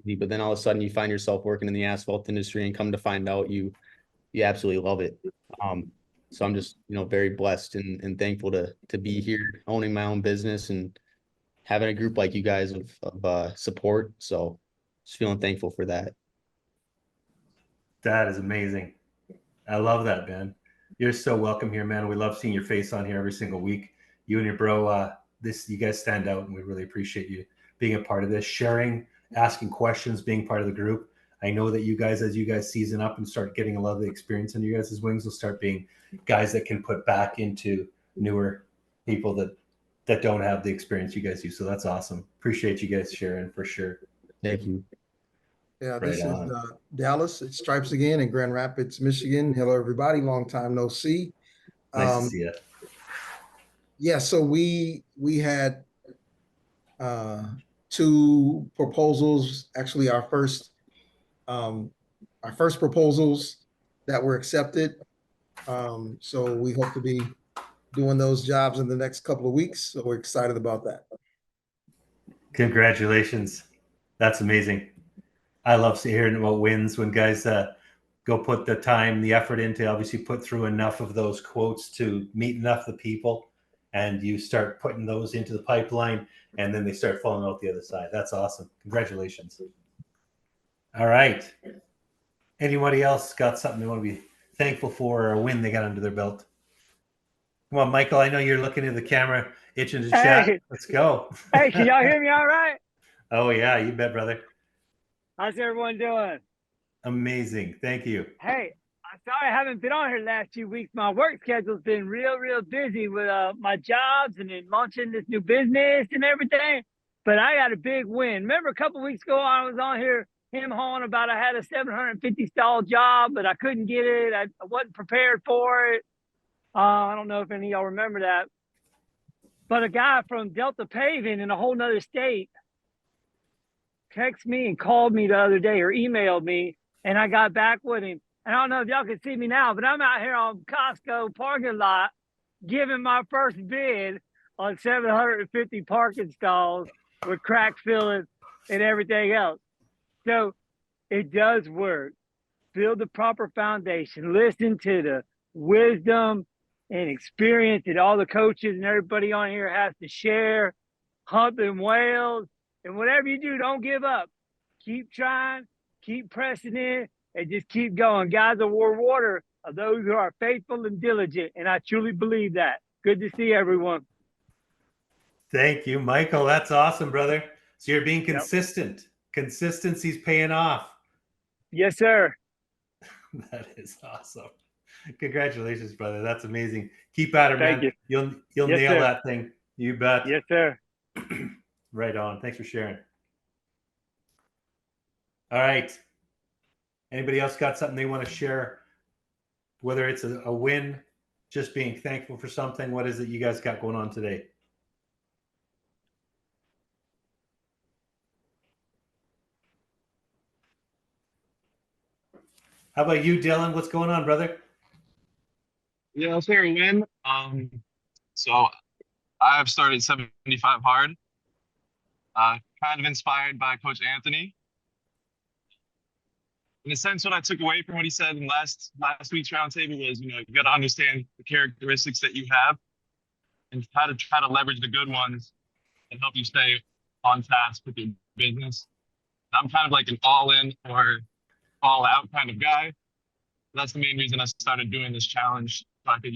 crazy. But then all of a sudden you find yourself working in the asphalt industry and come to find out you absolutely love it. So I'm just, very blessed and thankful to be here owning my own business and having a group like you guys of support. So just feeling thankful for that. That is amazing. I love that, Ben. You're so welcome here, man. We love seeing your face on here every single week. You and your bro, you guys stand out, and we really appreciate you being a part of this, sharing, asking questions, being part of the group. I know that you guys, as you guys season up and start getting a lot of the experience under your guys' wings, will start being guys that can put back into newer people that don't have the experience you guys do. So that's awesome. Appreciate you guys sharing for sure. Thank you. Yeah, this is Dallas. It's Stripes again in Grand Rapids, Michigan. Hello, everybody. Long time no see. Nice to see you. Yeah, so we had two proposals. Actually, our first proposals that were accepted. So we hope to be doing those jobs in the next couple of weeks. So we're excited about that. Congratulations. That's amazing. I love hearing about wins when guys go put the time, the effort into obviously put through enough of those quotes to meet enough of the people, and you start putting those into the pipeline, and then they start falling out the other side. That's awesome. Congratulations. All right. Anybody else got something they want to be thankful for or a win they got under their belt? Come on, Michael. I know you're looking at the camera, itching to chat. Let's go. Hey, can y'all hear me all right? Oh, yeah. You bet, brother. How's everyone doing? Amazing. Thank you. Hey, I'm sorry I haven't been on here the last few weeks. My work schedule's been real busy with my jobs and then launching this new business and everything. But I got a big win. Remember a couple weeks ago I was on here him-hawing about I had a 750 stall job, but I couldn't get it. I wasn't prepared for it. I don't know if any of y'all remember that. But a guy from Delta Paving in a whole nother state texted me and called me the other day or emailed me, and I got back with him. And I don't know if y'all can see me now, but I'm out here on Costco parking lot giving my first bid on 750 parking stalls with crack filling and everything else. So it does work. Build the proper foundation. Listen to the wisdom and experience that all the coaches and everybody on here has to share. Hump them whales. And whatever you do, don't give up. Keep trying, keep pressing in, and just keep going. God's a rewarder of those who are faithful and diligent, and I truly believe that. Good to see everyone. Thank you, Michael. That's awesome, brother. So you're being consistent. Yep. Consistency's paying off. Yes, sir. That is awesome. Congratulations, brother. That's amazing. Keep at it, man. You'll yes, nail sir. That thing. You bet. Yes, sir. Right on. Thanks for sharing. All right. Anybody else got something they want to share? Whether it's a win, just being thankful for something. What is it you guys got going on today? How about you, Dylan? What's going on, brother? Yeah, I'll say a win. So I've started 75 hard. Kind of inspired by Coach Anthony. In a sense, what I took away from what he said in last week's roundtable was, you got to understand the characteristics that you have and try to leverage the good ones and help you stay on task with your business. I'm kind of like an all-in or all-out kind of guy. That's the main reason I started doing this challenge, so I could,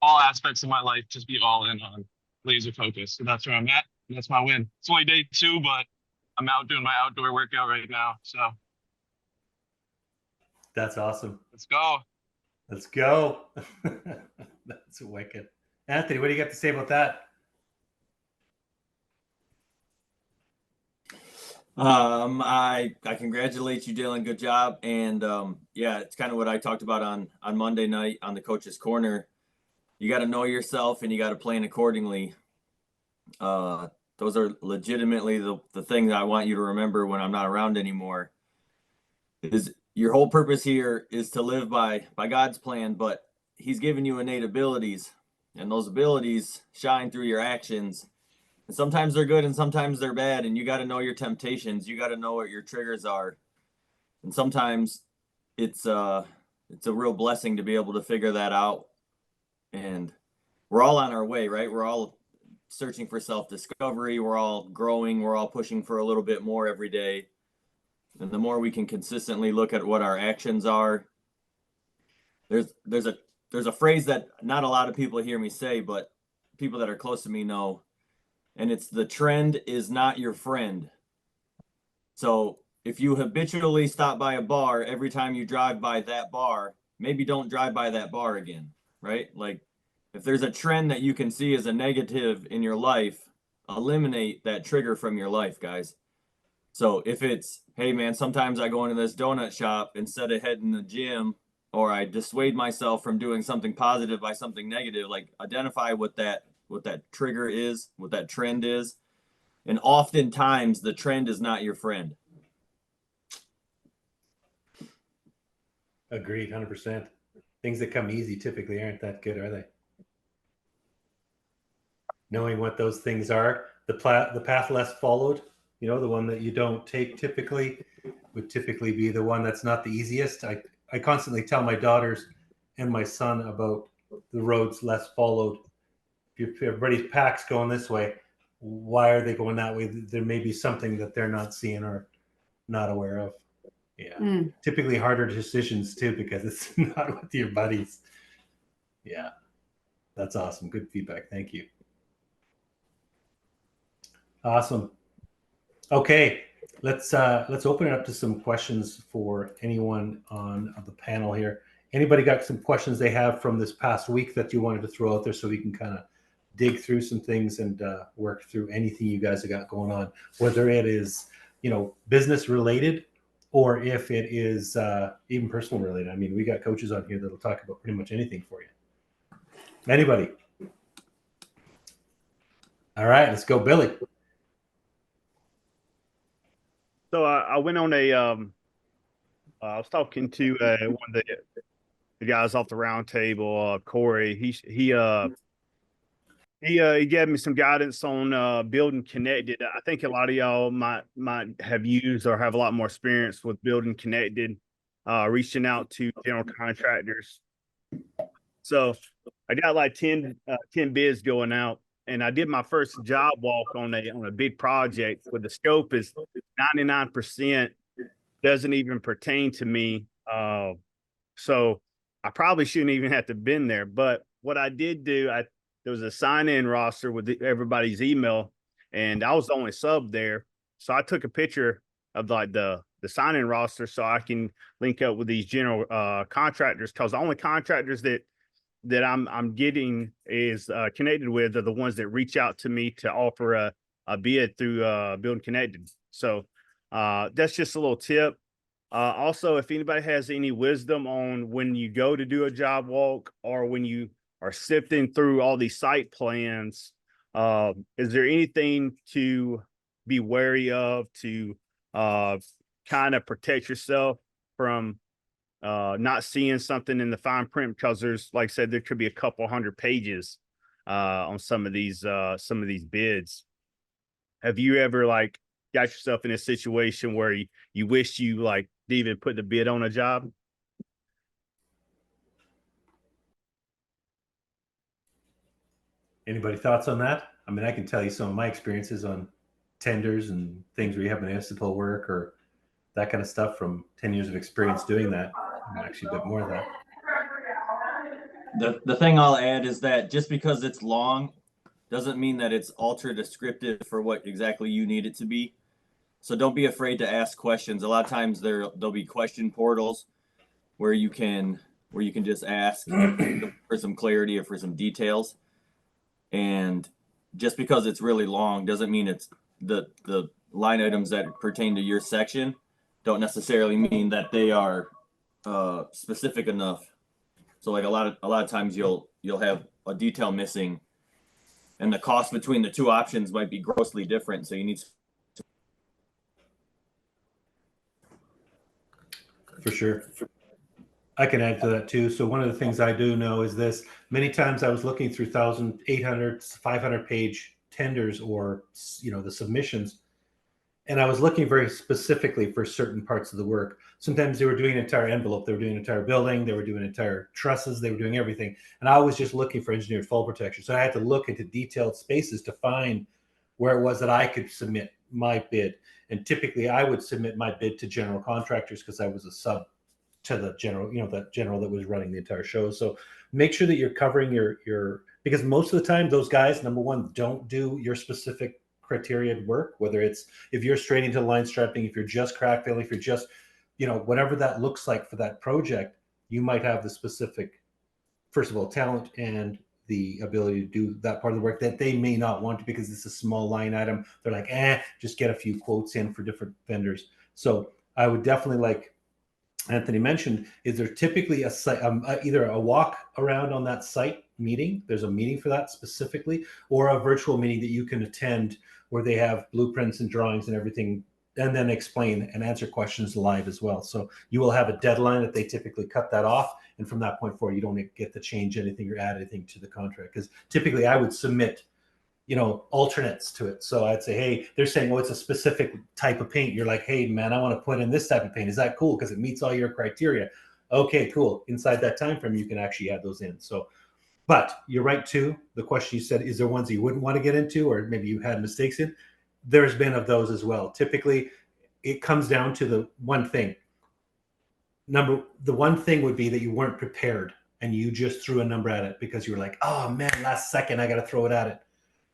all aspects of my life just be all in on laser focus. So that's where I'm at. And that's my win. It's only day 2, but I'm out doing my outdoor workout right now. So that's awesome. Let's go. Let's go. That's wicked. Anthony, what do you got to say about that? I congratulate you, Dylan. Good job. And yeah, it's kind of what I talked about on Monday night on the Coach's Corner. You got to know yourself and you got to plan accordingly. Those are legitimately the things I want you to remember when I'm not around anymore. Is your whole purpose here is to live by God's plan, but He's given you innate abilities, and those abilities shine through your actions. And sometimes they're good and sometimes they're bad. And you got to know your temptations. You got to know what your triggers are. And sometimes it's a real blessing to be able to figure that out. And we're all on our way, right? We're all searching for self-discovery. We're all growing. We're all pushing for a little bit more every day. And the more we can consistently look at what our actions are, there's a phrase that not a lot of people hear me say, but people that are close to me know, and it's the trend is not your friend. So if you habitually stop by a bar every time you drive by that bar, maybe don't drive by that bar again, right? Like if there's a trend that you can see as a negative in your life, eliminate that trigger from your life, guys. So if it's, hey man, sometimes I go into this donut shop instead of heading to the gym, or I dissuade myself from doing something positive by something negative, like identify what that trigger is, what that trend is. And oftentimes the trend is not your friend. Agreed, 100%. Things that come easy typically aren't that good, are they? Knowing what those things are, the path less followed, you know, the one that you don't take typically would typically be the one that's not the easiest. I constantly tell my daughters and my son about the roads less followed. If everybody's pack's going this way, why are they going that way? There may be something that they're not seeing or not aware of. Yeah. Typically harder decisions too, because it's not with your buddies. Yeah. That's awesome. Good feedback. Thank you. Awesome. Okay. Let's open it up to some questions for anyone on the panel here. Anybody got some questions they have from this past week that you wanted to throw out there so we can kind of dig through some things and work through anything you guys have got going on, whether it is, you know, business related or if it is even personal related. I mean, we got coaches on here that'll talk about pretty much anything for you. Anybody? All right, let's go, Billy. So I went on a I was talking to one of the guys off the round table, Corey. He gave me some guidance on building connected. I think a lot of y'all might have used or have a lot more experience with building connected, reaching out to general contractors. So I got like 10 bids going out, and I did my first job walk on a big project where the scope is 99% doesn't even pertain to me. So I probably shouldn't even have to been there. But what I did do, there was a sign-in roster with everybody's email, and I was the only sub there. So I took a picture of like the sign-in roster so I can link up with these general contractors, because the only contractors that I'm getting is connected with are the ones that reach out to me to offer a bid through Building Connected. So that's just a little tip. Also, if anybody has any wisdom on when you go to do a job walk or when you are sifting through all these site plans, is there anything to be wary of to kind of protect yourself from not seeing something in the fine print? Because there's, like I said, there could be a couple 100 pages on some of these bids. Have you ever like got yourself in a situation where you wish you like didn't even put the bid on a job? Anybody thoughts on that? I mean, I can tell you some of my experiences on tenders and things where you have municipal work or that kind of stuff from 10 years of experience doing that. Actually a bit more of that. The thing I'll add is that just because it's long doesn't mean that it's ultra descriptive for what exactly you need it to be. So don't be afraid to ask questions. A lot of times there'll be question portals where you can just ask for some clarity or for some details. And just because it's really long doesn't mean it's the line items that pertain to your section don't necessarily mean that they are specific enough. So like a lot of times you'll have a detail missing, and the cost between the two options might be grossly different. So you need to. For sure. I can add to that too. So one of the things I do know is this: many times I was looking through 1,800, 500 page tenders or, the submissions. And I was looking very specifically for certain parts of the work. Sometimes they were doing an entire envelope, they were doing an entire building, they were doing entire trusses, they were doing everything. And I was just looking for engineered fall protection. So I had to look into detailed spaces to find where it was that I could submit my bid. And typically I would submit my bid to general contractors because I was a sub to the general, the general that was running the entire show. So make sure that you're covering your because most of the time those guys, number one, don't do your specific criteria work, whether it's if you're straight into line striping, if you're just crack filling, if you're just, whatever that looks like for that project, you might have the specific, first of all, talent and the ability to do that part of the work that they may not want to because it's a small line item. They're like, just get a few quotes in for different vendors. So I would definitely, like Anthony mentioned, is there typically a site, either a walk around on that site meeting, there's a meeting for that specifically, or a virtual meeting that you can attend where they have blueprints and drawings and everything, and then explain and answer questions live as well. So you will have a deadline that they typically cut that off. And from that point forward, you don't get to change anything or add anything to the contract. Because typically I would submit, alternates to it. So I'd say, hey, they're saying, it's a specific type of paint. You're like, hey, man, I want to put in this type of paint. Is that cool? Because it meets all your criteria. Okay, cool. Inside that time frame, you can actually add those in. So, but you're right too. The question you said, is there ones that you wouldn't want to get into, or maybe you had mistakes in? There's been of those as well. Typically, it comes down to the one thing. The one thing would be that you weren't prepared and you just threw a number at it because you were like, oh man, last second, I got to throw it at it.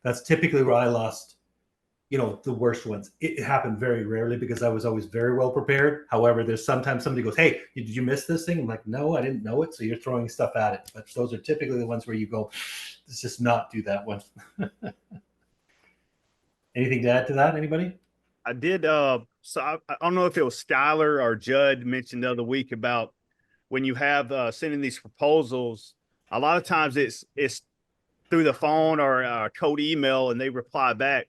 That's typically where I lost, the worst ones. It happened very rarely because I was always very well prepared. However, there's sometimes somebody goes, hey, did you miss this thing? I'm like, no, I didn't know it. So you're throwing stuff at it. But those are typically the ones where you go, let's just not do that one. Anything to add to that? Anybody? I did. So I don't know if it was Skylar or Judd mentioned the other week about when you have sending these proposals. A lot of times it's through the phone or code email, and they reply back.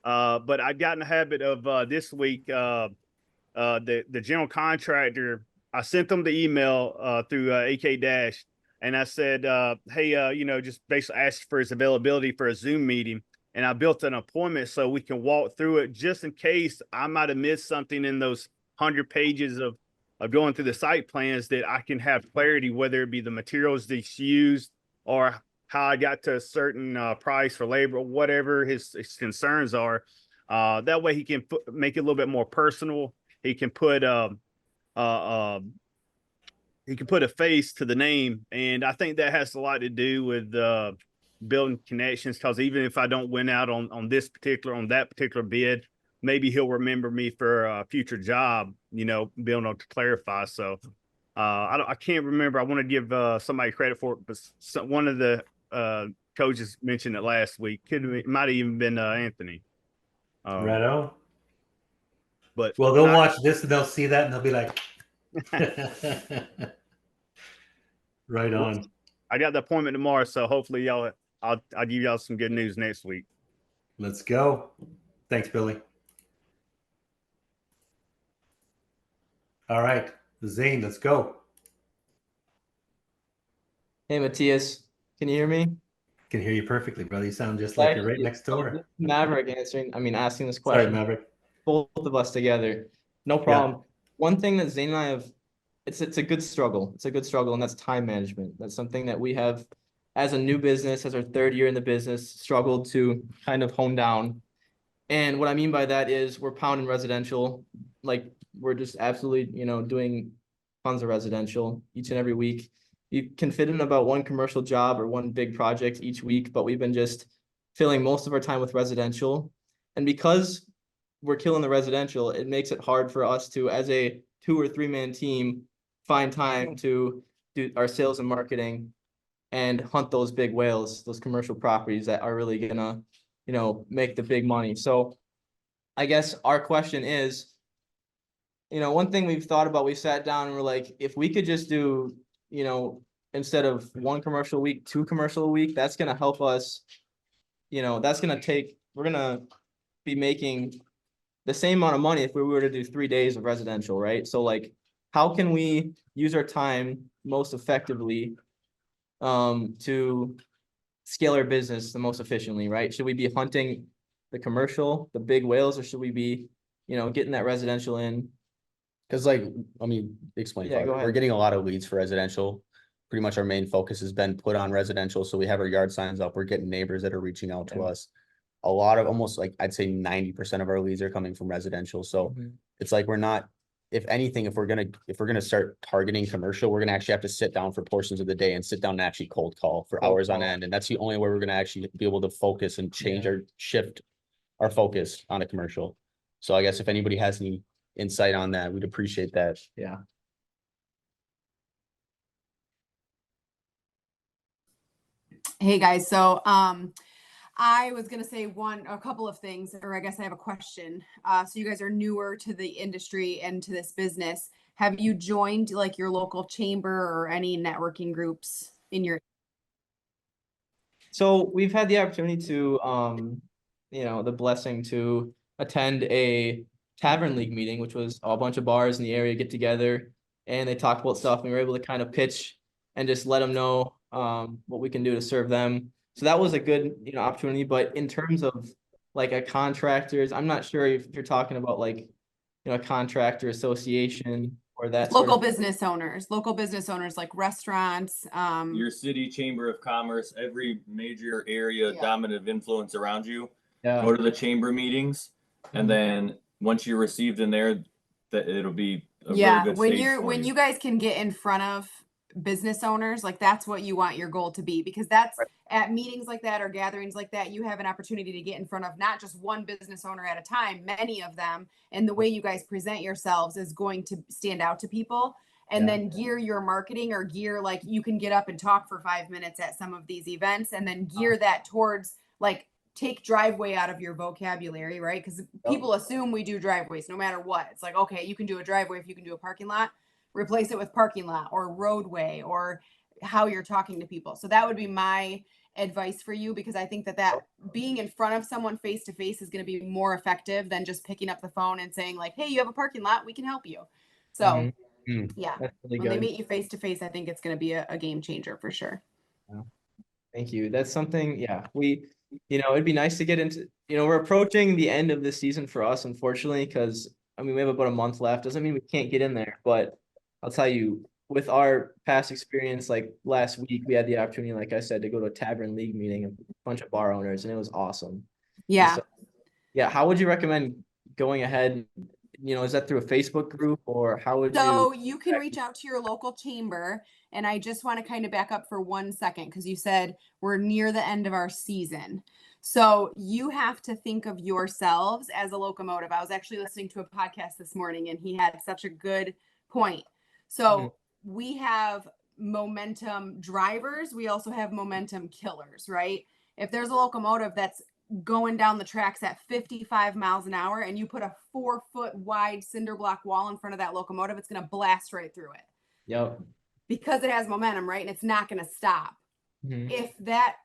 But I got in the habit of this week, the general contractor, I sent them the email through AK Dash, and I said, hey, just basically ask for his availability for a Zoom meeting. And I built an appointment so we can walk through it just in case I might have missed something in those 100 pages of going through the site plans, that I can have clarity, whether it be the materials that's used or how I got to a certain price for labor, or whatever his concerns are. That way he can make it a little bit more personal. He can put a face to the name. And I think that has a lot to do with building connections, because even if I don't win out on that particular bid, maybe he'll remember me for a future job, being able to clarify. So I can't remember. I want to give somebody credit for it, but one of the coaches mentioned it last week. It might have even been Anthony. Right on. But well, they'll watch this and they'll see that and they'll be like, right on. I got the appointment tomorrow, so hopefully I'll give y'all some good news next week. Let's go. Thanks, Billy. All right, Zane, let's go. Hey, Matthias, can you hear me? Can hear you perfectly, brother. You sound just like you're right next door. Maverick asking this question. Sorry, Maverick. Both of us together. No problem. Yeah. One thing that Zane and I have, it's a good struggle. It's a good struggle, and that's time management. That's something that we have as a new business, as our third year in the business, struggled to kind of hone down. And what I mean by that is we're pounding residential. Like, we're just absolutely, doing tons of residential each and every week. You can fit in about one commercial job or one big project each week, but we've been just filling most of our time with residential. And because we're killing the residential, it makes it hard for us to, as a 2 or 3 man team, find time to do our sales and marketing and hunt those big whales, those commercial properties that are really gonna, make the big money. So I guess our question is, one thing we've thought about, we sat down and we're like, if we could just do, instead of 1 commercial a week, 2 commercial a week, that's going to help us, we're going to be making the same amount of money if we were to do 3 days of residential, right? So like, how can we use our time most effectively to scale our business the most efficiently, right? Should we be hunting the commercial, the big whales, or should we be, getting that residential in? Cause like, let me explain. Yeah, go We're ahead. getting a lot of leads for residential. Pretty much our main focus has been put on residential. So we have our yard signs up. We're getting neighbors that are reaching out to Yeah. us. A lot of almost like, I'd say 90% of our leads are coming from residential. So it's like, we're not, if anything, if we're gonna start targeting commercial, we're gonna actually have to sit down for portions of the day and sit down and actually cold call for hours on end. And that's the only way we're gonna actually be able to focus and change our shift, our focus on a commercial. So I guess if anybody has any insight on that, we'd appreciate that. Yeah. Hey guys, so I was gonna say a couple of things, or I guess I have a question. So you guys are newer to the industry and to this business. Have you joined like your local chamber or any networking groups in your? So we've had the opportunity to, the blessing to attend a tavern league meeting, which was a bunch of bars in the area get together and they talked about stuff, and we were able to kind of pitch and just let them know what we can do to serve them. So that was a good, opportunity. But in terms of like a contractors, I'm not sure if you're talking about like, a contractor association or that sort Local of- business owners like restaurants. Your city chamber of commerce, every major area Yeah. dominant of influence around you. Yeah. Go to the chamber meetings, and then once you're received in there, that it'll be a Yeah, really good when stage for when you guys can get in front of business owners, like that's what you want your goal to be, because that's at meetings like that or gatherings like that, you have an opportunity to get in front of not just one business owner at a time, many of them, and the way you guys present yourselves is going to stand out to people. And then gear your marketing, or gear like you can get up and talk for 5 minutes at some of these events, and then gear that towards like take driveway out of your vocabulary, right? Because people assume we do driveways no matter what. It's like, okay, you can do a driveway if you can do a parking lot, replace it with parking lot or roadway, or how you're talking to people. So that would be my advice for you, because I think that being in front of someone face to face is going to be more effective than just picking up the phone and saying like, hey, you have a parking lot, we can help you. So yeah, That's really when they good. meet you face to face, I think it's going to be a game changer for sure. Thank you. That's something, it'd be nice to get into, we're approaching the end of the season for us, unfortunately, because we have about a month left. Doesn't mean we can't get in there, but I'll tell you, with our past experience, like last week, we had the opportunity, like I said, to go to a tavern league meeting, a bunch of bar owners, and it was awesome. Yeah. So, how would you recommend going ahead? Is that through a Facebook group, or how would So you can reach out to your local chamber. And I just want to kind of back up for 1 second, because you said we're near the end of our season. So you have to think of yourselves as a locomotive. I was actually listening to a podcast this morning, and he had such a good point. So we have momentum drivers. We also have momentum killers, right? If there's a locomotive that's going down the tracks at 55 miles an hour and you put a 4-foot wide cinder block wall in front of that locomotive, it's going to blast right through it. Yep. Because it has momentum, right? And it's not going to stop. If that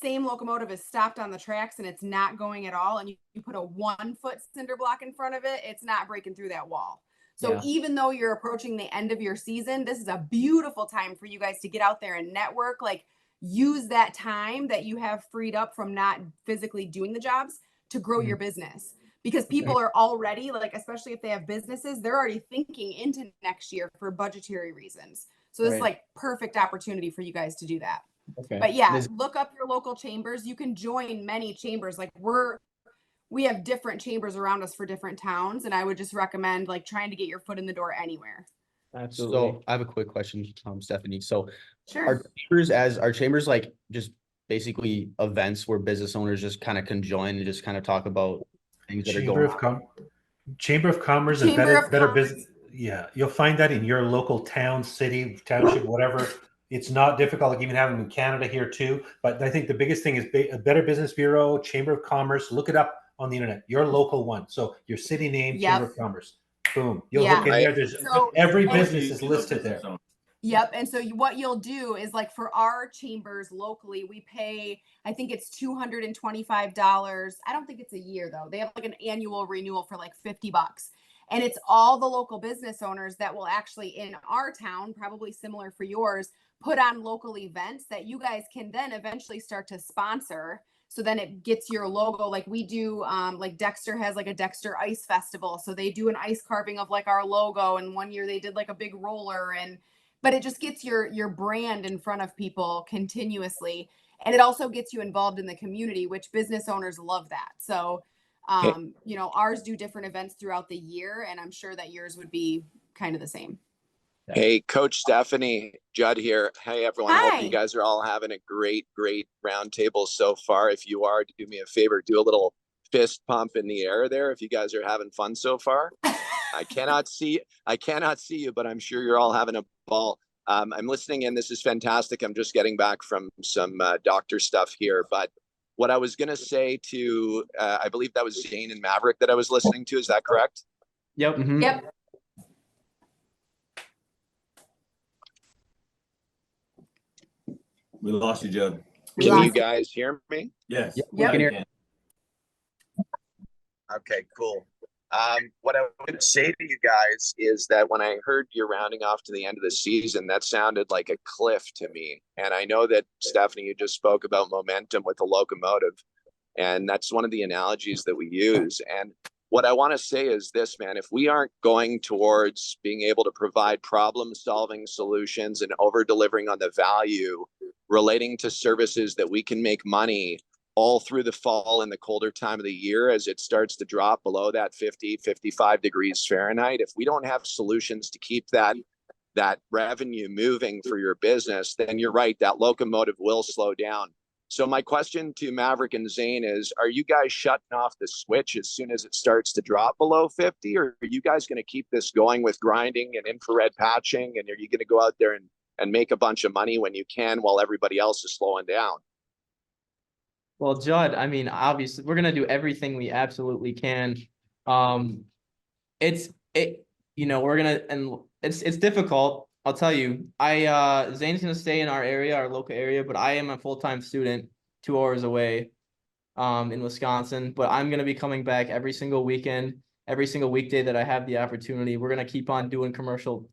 same locomotive is stopped on the tracks and it's not going at all, and you put a 1-foot cinder block in front of it, it's not breaking through that wall. So even though you're approaching the end of your season, this is a beautiful time for you guys to get out there and network. Like, use that time that you have freed up from not physically doing the jobs to grow your business, because people are already, like, especially if they have businesses, they're already thinking into next year for budgetary reasons. So this is like perfect opportunity for you guys to do that. Okay. But yeah, look up your local chambers. You can join many chambers. Like we have different chambers around us for different towns. And I would just recommend like trying to get your foot in the door anywhere. Absolutely. So I have a quick question, Stephanie. So Sure. are chambers like just basically events where business owners just kind of conjoin and just kind of talk about things that are going on? Chamber of Commerce and better business. Yeah, you'll find that in your local town, city, township, whatever. It's not difficult. Like even have them in Canada here too. But I think the biggest thing is a Better Business Bureau, Chamber of Commerce. Look it up on the internet. Your local one. So your city name, Chamber of Commerce. Boom. You'll look in there. There's every business is listed there. Yep. And so what you'll do is, like, for our chambers locally, we pay, I think it's $225. I don't think it's a year though. They have like an annual renewal for like $50. And it's all the local business owners that will actually, in our town, probably similar for yours, put on local events that you guys can then eventually start to sponsor. So then it gets your logo. Like we do, like Dexter has like a Dexter Ice Festival. So they do an ice carving of like our logo. And one year they did like a big roller, but it just gets your brand in front of people continuously. And it also gets you involved in the community, which business owners love that. So, you know, ours do different events throughout the year, and I'm sure that yours would be kind of the same. Hey, Coach Stephanie, Judd here. Hey, everyone. Hi. Hope you guys are all having a great roundtable so far. If you are, do me a favor, do a little fist pump in the air there if you guys are having fun so far. I cannot see you, but I'm sure you're all having a ball. I'm listening in. This is fantastic. I'm just getting back from some doctor stuff here. But what I was going to say to, I believe that was Zane and Maverick that I was listening to. Is that correct? Yep. Mm-hmm. Yep. We lost you, Judd. Can you guys hear me? Yes. Yep. We can. Okay, cool. What I would say to you guys is that when I heard you're rounding off to the end of the season, that sounded like a cliff to me. And I know that, Stephanie, you just spoke about momentum with the locomotive, and that's one of the analogies that we use. And what I want to say is this, man, if we aren't going towards being able to provide problem-solving solutions and over-delivering on the value relating to services that we can make money all through the fall and the colder time of the year as it starts to drop below that 50, 55 degrees Fahrenheit, if we don't have solutions to keep that revenue moving for your business, then you're right, that locomotive will slow down. So my question to Maverick and Zane is, are you guys shutting off the switch as soon as it starts to drop below 50? Or are you guys going to keep this going with grinding and infrared patching? And are you going to go out there and make a bunch of money when you can while everybody else is slowing down? Well, Judd, I mean, obviously we're gonna do everything we absolutely can. It's difficult. I'll tell you. Zane's gonna stay in our area, our local area, but I am a full-time student 2 hours away, in Wisconsin. But I'm gonna be coming back every single weekend, every single weekday that I have the opportunity. We're gonna keep on doing commercial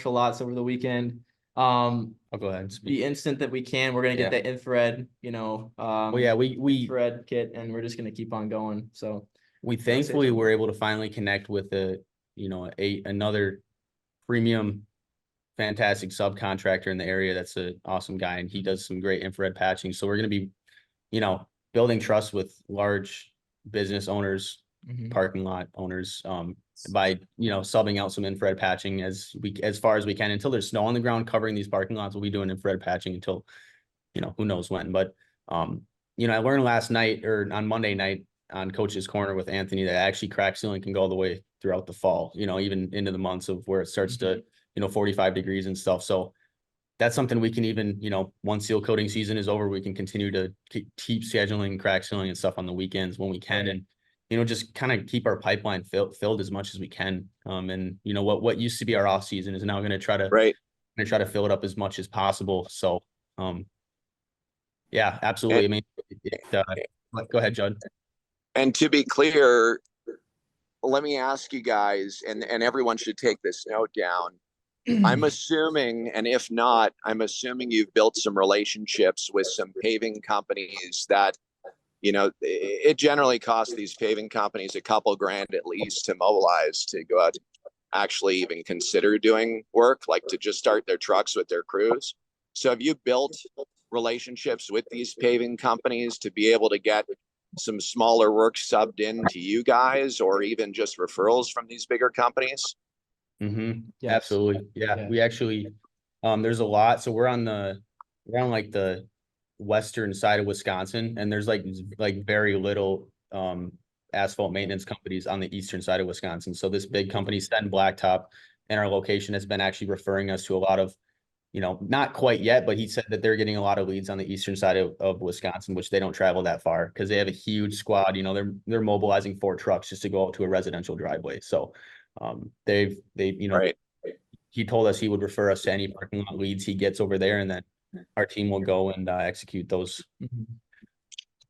lots over the weekend. I'll go ahead and speak. The instant that we can, we're gonna get that infrared, Well, yeah, we infrared kit, and we're just gonna keep on going. So we thankfully were able to finally connect with another premium, fantastic subcontractor in the area. That's an awesome guy, and he does some great infrared patching. So we're gonna be, building trust with large business owners, parking lot owners, by subbing out some infrared patching as far as we can until there's snow on the ground covering these parking lots. We'll be doing infrared patching until who knows when. But I learned last night or on Monday night on Coach's Corner with Anthony that actually crack sealing can go all the way throughout the fall, even into the months of where it starts to 45 degrees and stuff. So that's something we can even, once seal coating season is over, we can continue to keep scheduling crack sealing and stuff on the weekends when we can. And just kind of keep our pipeline filled as much as we can. And what used to be our off season is now going to try to fill it up as much as possible. So, yeah, absolutely. I mean, go ahead, Judd. And to be clear, let me ask you guys, and everyone should take this note down. I'm assuming, and if not, I'm assuming you've built some relationships with some paving companies that, it generally costs these paving companies a couple grand at least to mobilize to go out to actually even consider doing work, like to just start their trucks with their crews. So have you built relationships with these paving companies to be able to get some smaller work subbed in to you guys, or even just referrals from these bigger companies? Yes. Absolutely. Yeah. We actually, there's a lot. So we're on like the western side of Wisconsin, and there's like very little asphalt maintenance companies on the eastern side of Wisconsin. So this big company, Sten Blacktop, and our location has been actually referring us to a lot of, not quite yet, but he said that they're getting a lot of leads on the eastern side of Wisconsin, which they don't travel that far because they have a huge squad. They're mobilizing 4 trucks just to go out to a residential driveway. So they right. He told us he would refer us to any parking lot leads he gets over there, and then our team will go and execute those.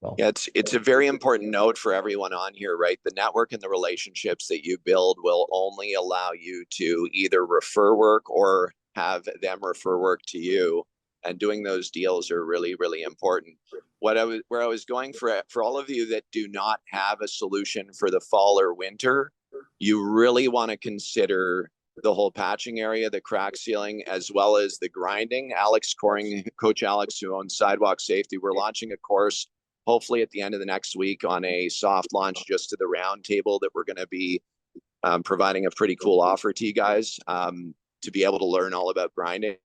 So. Yeah, it's a very important note for everyone on here, right? The network and the relationships that you build will only allow you to either refer work or have them refer work to you. and doing those deals are really, really important. Where I was going for all of you that do not have a solution for the fall or winter, you really want to consider the whole patching area, the crack sealing, as well as the grinding. Coach Alex, who owns Sidewalk Safety, we're launching a course hopefully at the end of the next week on a soft launch just to the round table that we're going to be providing a pretty cool offer to you guys to be able to learn all about grinding.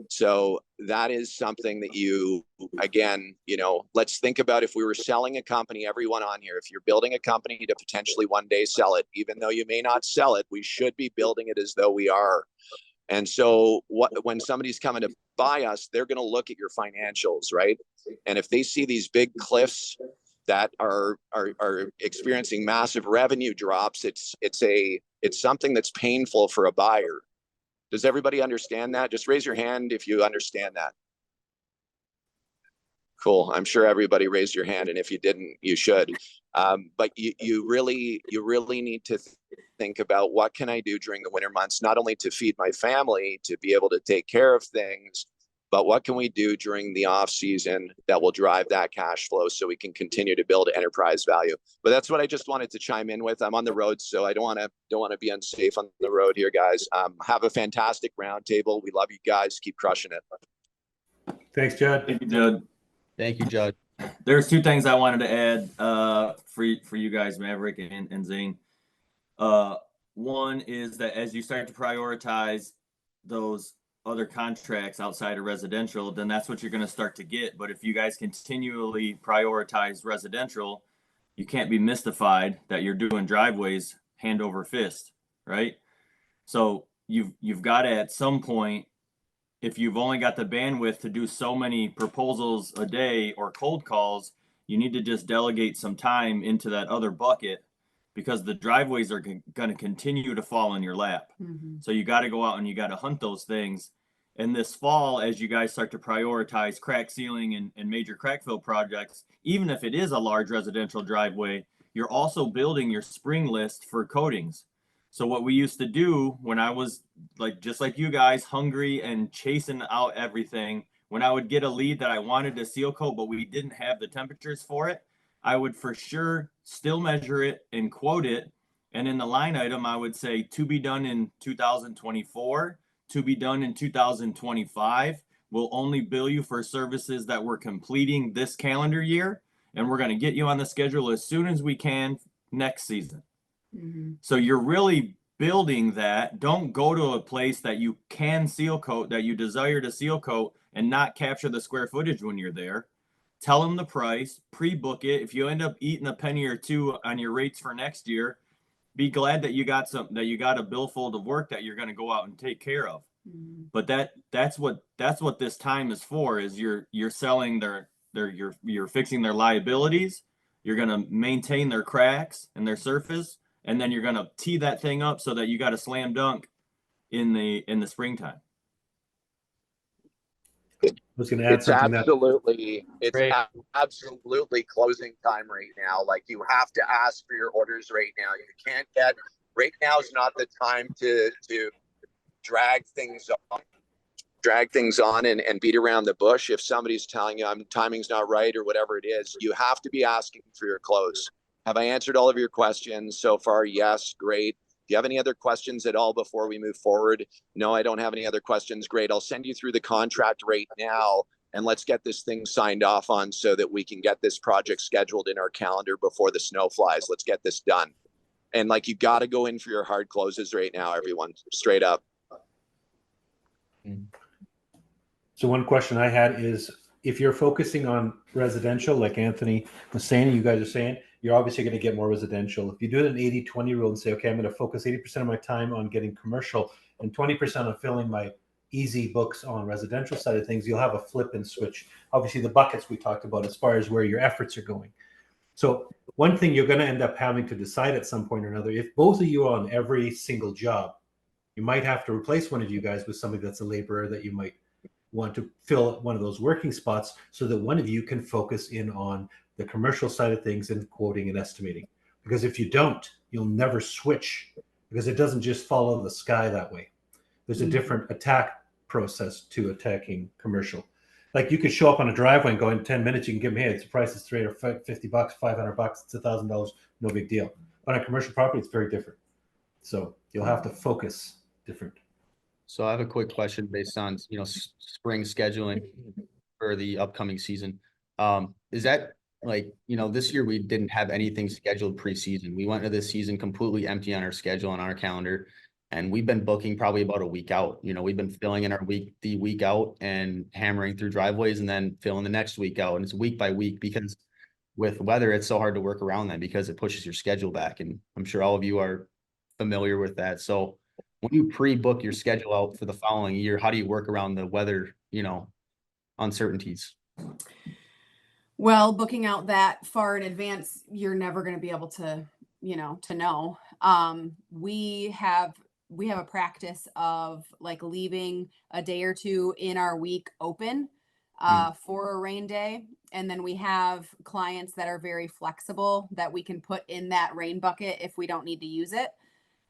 So that is something that you, again, you know, let's think about if we were selling a company, everyone on here, if you're building a company to potentially one day sell it, even though you may not sell it, we should be building it as though we are. And so when somebody's coming to buy us, they're going to look at your financials, right? And if they see these big cliffs that are experiencing massive revenue drops, it's something that's painful for a buyer. Does everybody understand that? Just raise your hand if you understand that. Cool. I'm sure everybody raised your hand, and if you didn't, you should. But you really need to think about, what can I do during the winter months, not only to feed my family, to be able to take care of things, but what can we do during the off season that will drive that cash flow so we can continue to build enterprise value. But that's what I just wanted to chime in with. I'm on the road, so I don't want to be unsafe on the road here, guys. Have a fantastic roundtable. We love you guys. Keep crushing it. Thanks, Judd. Thank you, Judd. Thank you, Judd. There's two things I wanted to add for you guys, Maverick and Zane. One is that as you start to prioritize those other contracts outside of residential, then that's what you're going to start to get. But if you guys continually prioritize residential, you can't be mystified that you're doing driveways hand over fist, right? So you've got to, at some point, if you've only got the bandwidth to do so many proposals a day or cold calls, you need to just delegate some time into that other bucket, because the driveways are going to continue to fall in your lap. Mm-hmm. So you got to go out and you got to hunt those things. And this fall, as you guys start to prioritize crack sealing and major crack fill projects, even if it is a large residential driveway, you're also building your spring list for coatings. So what we used to do when I was just like you guys, hungry and chasing out everything, when I would get a lead that I wanted to seal coat, but we didn't have the temperatures for it, I would for sure still measure it and quote it. And in the line item, I would say to be done in 2024, to be done in 2025. We'll only bill you for services that we're completing this calendar year, and we're going to get you on the schedule as soon as we can next season. Mm-hmm. So you're really building that. Don't go to a place that you can seal coat, that you desire to seal coat, and not capture the square footage when you're there. Tell them the price, pre-book it. If you end up eating a penny or two on your rates for next year, be glad that you got a billfold of work that you're going to go out and take care of. Mm-hmm. But that's what this time is for, is you're selling you're fixing their liabilities. You're going to maintain their cracks and their surface, and then you're going to tee that thing up so that you got a slam dunk in the springtime. It's absolutely closing time right now. Like, you have to ask for your orders right now. You can't get, right now is not the time to drag things on and beat around the bush. If somebody's telling you timing's not right or whatever it is, you have to be asking for your close. Have I answered all of your questions so far? Yes, great. Do you have any other questions at all before we move forward? No, I don't have any other questions. Great. I'll send you through the contract right now, and let's get this thing signed off on so that we can get this project scheduled in our calendar before the snow flies. Let's get this done. And you got to go in for your hard closes right now, everyone, straight up. So one question I had is, if you're focusing on residential, like Anthony was saying, you guys are saying, you're obviously going to get more residential. If you do an 80-20 rule and say, okay, I'm going to focus 80% of my time on getting commercial and 20% on filling my easy books on residential side of things, you'll have a flip and switch. Obviously, the buckets we talked about as far as where your efforts are going. So one thing you're going to end up having to decide at some point or another, if both of you are on every single job, you might have to replace one of you guys with somebody that's a laborer that you might want to fill one of those working spots so that one of you can focus in on the commercial side of things and quoting and estimating. Because if you don't, you'll never switch, because it doesn't just follow the sky that way. There's a different attack process to attacking commercial. like you could show up on a driveway and go in 10 minutes, you can give them, hey, it's the price is $350, $500, it's $1,000, no big deal. But on commercial property, it's very different. So you'll have to focus different. So I have a quick question based on, spring scheduling for the upcoming season. Is that like, this year we didn't have anything scheduled preseason. We went into this season completely empty on our schedule and our calendar. And we've been booking probably about a week out. We've been filling in our week out and hammering through driveways and then filling the next week out. And it's week by week because with weather, it's so hard to work around that because it pushes your schedule back. And I'm sure all of you are familiar with that. So when you pre-book your schedule out for the following year, how do you work around the weather, uncertainties? Well, booking out that far in advance, you're never going to be able to, to know. We have a practice of like leaving a day or two in our week open for a rain day. And then we have clients that are very flexible that we can put in that rain bucket if we don't need to use it.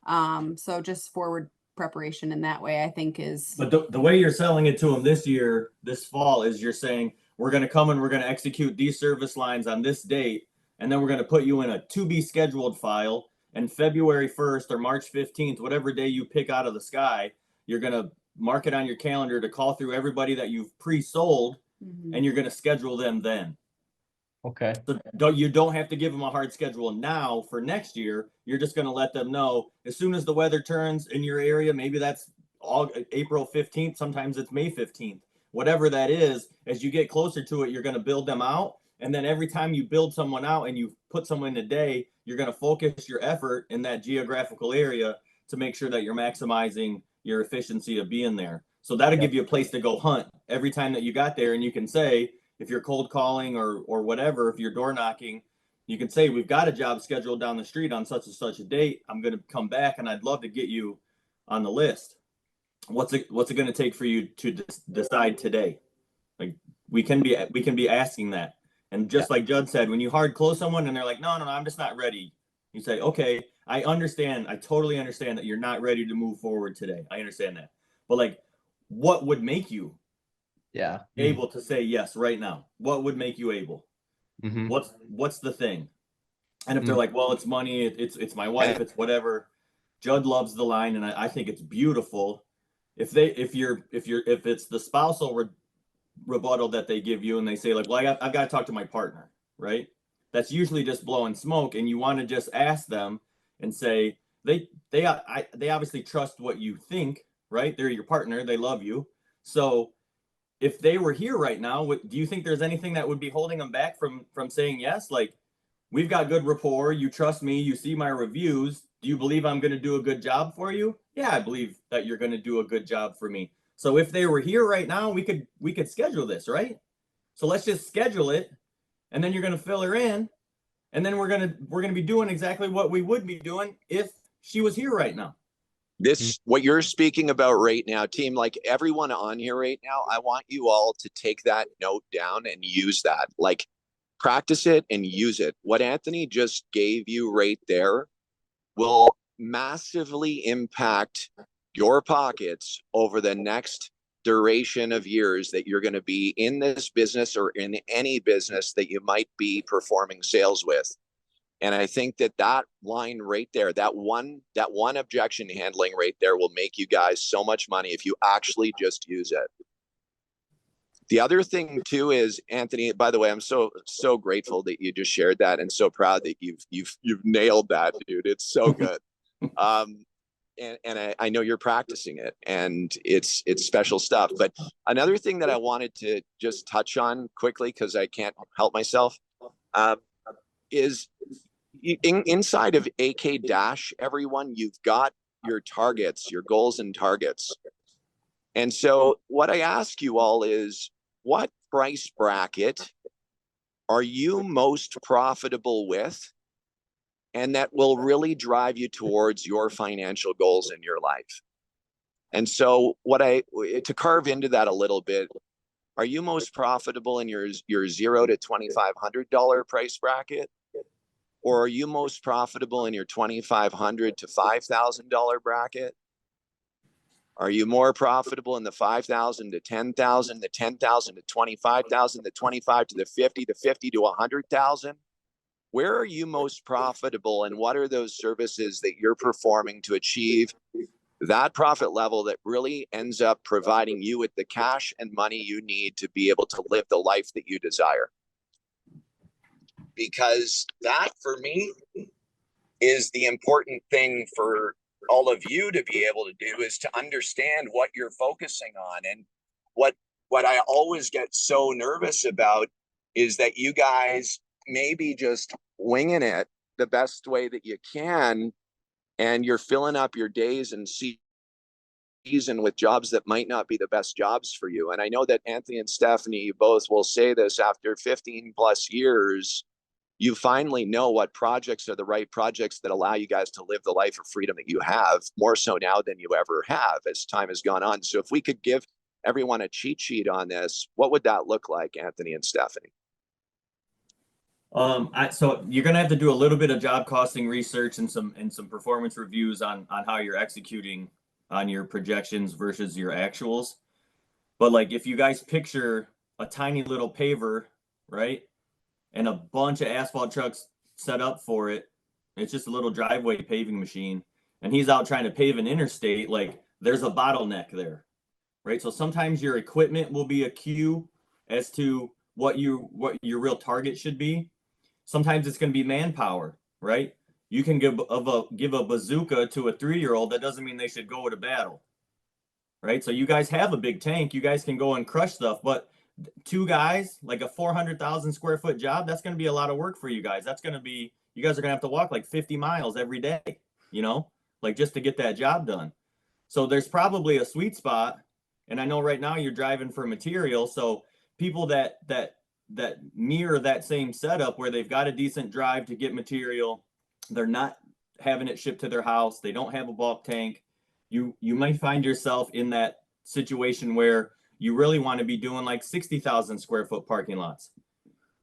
So just forward preparation in that way, I think is. But the way you're selling it to them this fall, is you're saying, we're going to come and we're going to execute these service lines on this date. And then we're going to put you in a to be scheduled file. And February 1st or March 15th, whatever day you pick out of the sky, you're going to mark it on your calendar to call through everybody that you've pre-sold, and you're going to schedule them then. Okay. So you don't have to give them a hard schedule now for next year. You're just going to let them know as soon as the weather turns in your area. Maybe that's April 15th. Sometimes it's May 15th. Whatever that is, as you get closer to it, you're going to build them out. And then every time you build someone out and you put someone in a day, you're going to focus your effort in that geographical area to make sure that you're maximizing your efficiency of being there. So that'll give you a place to go hunt every time that you got there. And you can say, if you're cold calling or whatever, if you're door knocking, you can say, we've got a job scheduled down the street on such and such a date. I'm going to come back and I'd love to get you on the list. What's it going to take for you to decide today? Like we can be asking that. And just like Judd said, when you hard close someone and they're like, no, I'm just not ready. You say, okay, I understand. I totally understand that you're not ready to move forward today. I understand that. But like, what would make you able to say yes right now? What would make you able? What's the thing? And if they're like, well, it's money, it's my wife, it's whatever. Judd loves the line, and I think it's beautiful. If it's the spousal rebuttal that they give you and they say like, well, I've got to talk to my partner, right? That's usually just blowing smoke. And you want to just ask them and say, they obviously trust what you think, right? They're your partner. They love you. So if they were here right now, do you think there's anything that would be holding them back from saying yes? Like, we've got good rapport. You trust me. You see my reviews. Do you believe I'm going to do a good job for you? Yeah, I believe that you're going to do a good job for me. So if they were here right now, we could schedule this, right? So let's just schedule it, and then you're going to fill her in, and then we're going to be doing exactly what we would be doing if she was here right now. What you're speaking about right now, team, like everyone on here right now, I want you all to take that note down and use that. Like, practice it and use it. What Anthony just gave you right there will massively impact your pockets over the next duration of years that you're going to be in this business or in any business that you might be performing sales with. And I think that line right there, that one objection handling right there will make you guys so much money if you actually just use it. The other thing too is, Anthony, by the way, I'm so grateful that you just shared that and so proud that you've nailed that, dude. It's so good. And I know you're practicing it, and it's special stuff. But another thing that I wanted to just touch on quickly, because I can't help myself, is inside of AK Dash, everyone, you've got your targets, your goals and targets. And so what I ask you all is, what price bracket are you most profitable with? And that will really drive you towards your financial goals in your life. And so to carve into that a little bit, are you most profitable in your $0 to $2,500 price bracket? Or are you most profitable in your $2,500 to $5,000 bracket? Are you more profitable in the 5,000 to 10,000, the 10,000 to 25,000, the 25 to the 50, the 50 to 100,000? Where are you most profitable, and what are those services that you're performing to achieve that profit level that really ends up providing you with the cash and money you need to be able to live the life that you desire? Because that, for me, is the important thing for all of you to be able to do, is to understand what you're focusing on. And what I always get so nervous about is that you guys maybe just winging it the best way that you can, and you're filling up your days and season with jobs that might not be the best jobs for you. And I know that Anthony and Stephanie, you both will say this, after 15 plus years, you finally know what projects are the right projects that allow you guys to live the life of freedom that you have, more so now than you ever have as time has gone on. So if we could give everyone a cheat sheet on this, what would that look like, Anthony and Stephanie? So you're gonna have to do a little bit of job costing research and some performance reviews on how you're executing on your projections versus your actuals. But like, if you guys picture a tiny little paver, right, and a bunch of asphalt trucks set up for it, it's just a little driveway paving machine, and he's out trying to pave an interstate, like, there's a bottleneck there, right? So sometimes your equipment will be a cue as to what your real target should be. Sometimes it's going to be manpower, right? You can give a bazooka to a 3-year-old. That doesn't mean they should go to battle, right? So you guys have a big tank. You guys can go and crush stuff, but 2 guys, like a 400,000 square foot job, that's going to be a lot of work for you guys. That's going to be, you guys are going to have to walk like 50 miles every day, you know, like, just to get that job done. So there's probably a sweet spot. And I know right now you're driving for material. So people that mirror that same setup, where they've got a decent drive to get material, they're not having it shipped to their house, they don't have a bulk tank, you might find yourself in that situation where you really want to be doing like 60,000 square foot parking lots,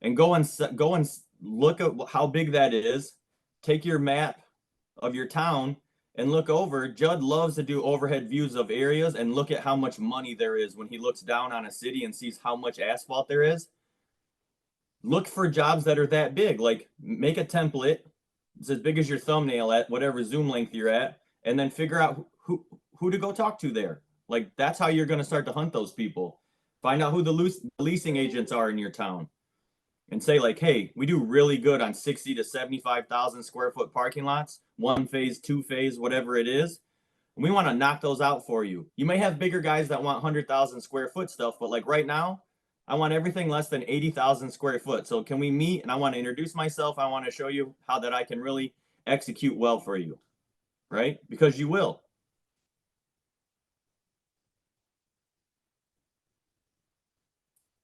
and go and look at how big that is. Take your map of your town and look over. Judd loves to do overhead views of areas and look at how much money there is when he looks down on a city and sees how much asphalt there is. Look for jobs that are that big. Like, make a template, it's as big as your thumbnail at whatever zoom length you're at, and then figure out who to go talk to there. Like, that's how you're going to start to hunt those people. Find out who the leasing agents are in your town, and say like, hey, we do really good on 60 to 75,000 square foot parking lots, 1 phase, 2 phase, whatever it is. And we want to knock those out for you. You may have bigger guys that want 100,000 square foot stuff, but like right now, I want everything less than 80,000 square foot. So can we meet? And I want to introduce myself. I want to show you how that I can really execute well for you, right? Because you will.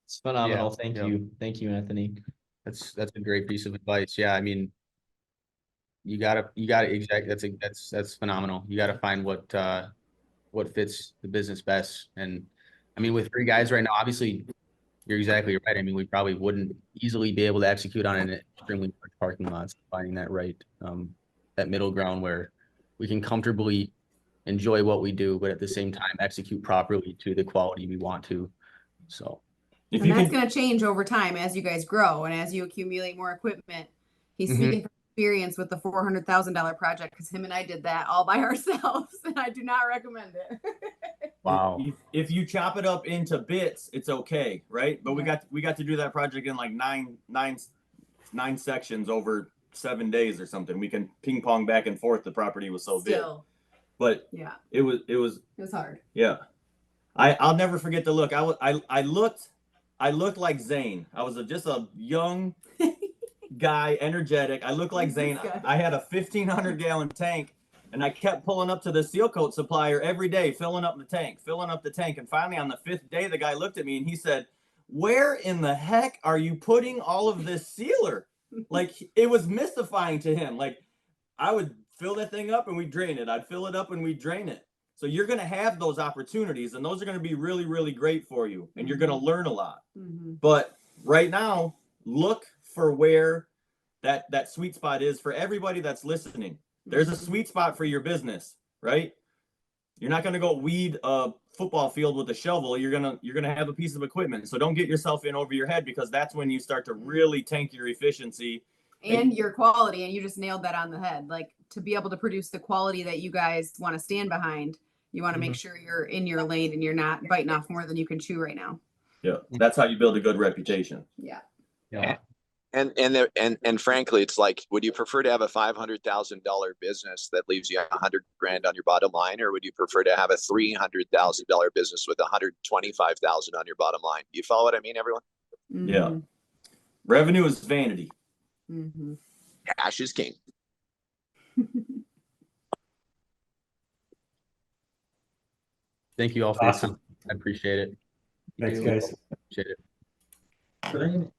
It's phenomenal. Yeah, Thank yeah. you. Thank you, Anthony. That's a great piece of advice. Yeah, I mean, you gotta exactly, that's phenomenal. You gotta find what fits the business best. And I mean, with 3 guys right now, obviously you're exactly right. I mean, we probably wouldn't easily be able to execute on an extremely large parking lots, finding that right, that middle ground where we can comfortably enjoy what we do, but at the same time execute properly to the quality we want to. So If And you that's can, going to change over time as you guys grow and as you accumulate more equipment. He's speaking from experience with the $400,000 project, because him and I did that all by ourselves, and I do not recommend it. wow. if you chop it up into bits, it's okay, right? But we got to do that project in like nine sections over 7 days or something. We can ping pong back and forth. The property was so big, but yeah, it was hard. Yeah, I'll never forget the look. I looked like Zane. I was just a young guy, energetic. I looked like Zane. I had a 1,500 gallon tank, and I kept pulling up to the seal coat supplier every day, filling up the tank. And finally, on the 5th day, the guy looked at me and he said, "Where in the heck are you putting all of this sealer?" Like, it was mystifying to him. Like, I would fill that thing up and we drain it. I'd fill it up and we drain it. So you're going to have those opportunities, and those are going to be really, really great for you, and you're going to learn a lot. But right now, look for where that sweet spot is for everybody that's listening. There's a sweet spot for your business, right? You're not gonna go weed a football field with a shovel. You're gonna have a piece of equipment. So don't get yourself in over your head, because that's when you start to really tank your efficiency and your quality. And you just nailed that on the head. Like, to be able to produce the quality that you guys want to stand behind, you want to make sure you're in your lane and you're not biting off more than you can chew right now. Yeah, that's how you build a good reputation. Yeah. Yeah. And frankly, it's like, would you prefer to have a $500,000 business that leaves you $100,000 on your bottom line, or would you prefer to have a $300,000 business with $125,000 on your bottom line? You follow what I mean, everyone? Mm-hmm. Yeah. Revenue is vanity. Mm-hmm. Cash is king. Thank you all for Awesome. your time. I appreciate it. Thanks, guys. Appreciate it.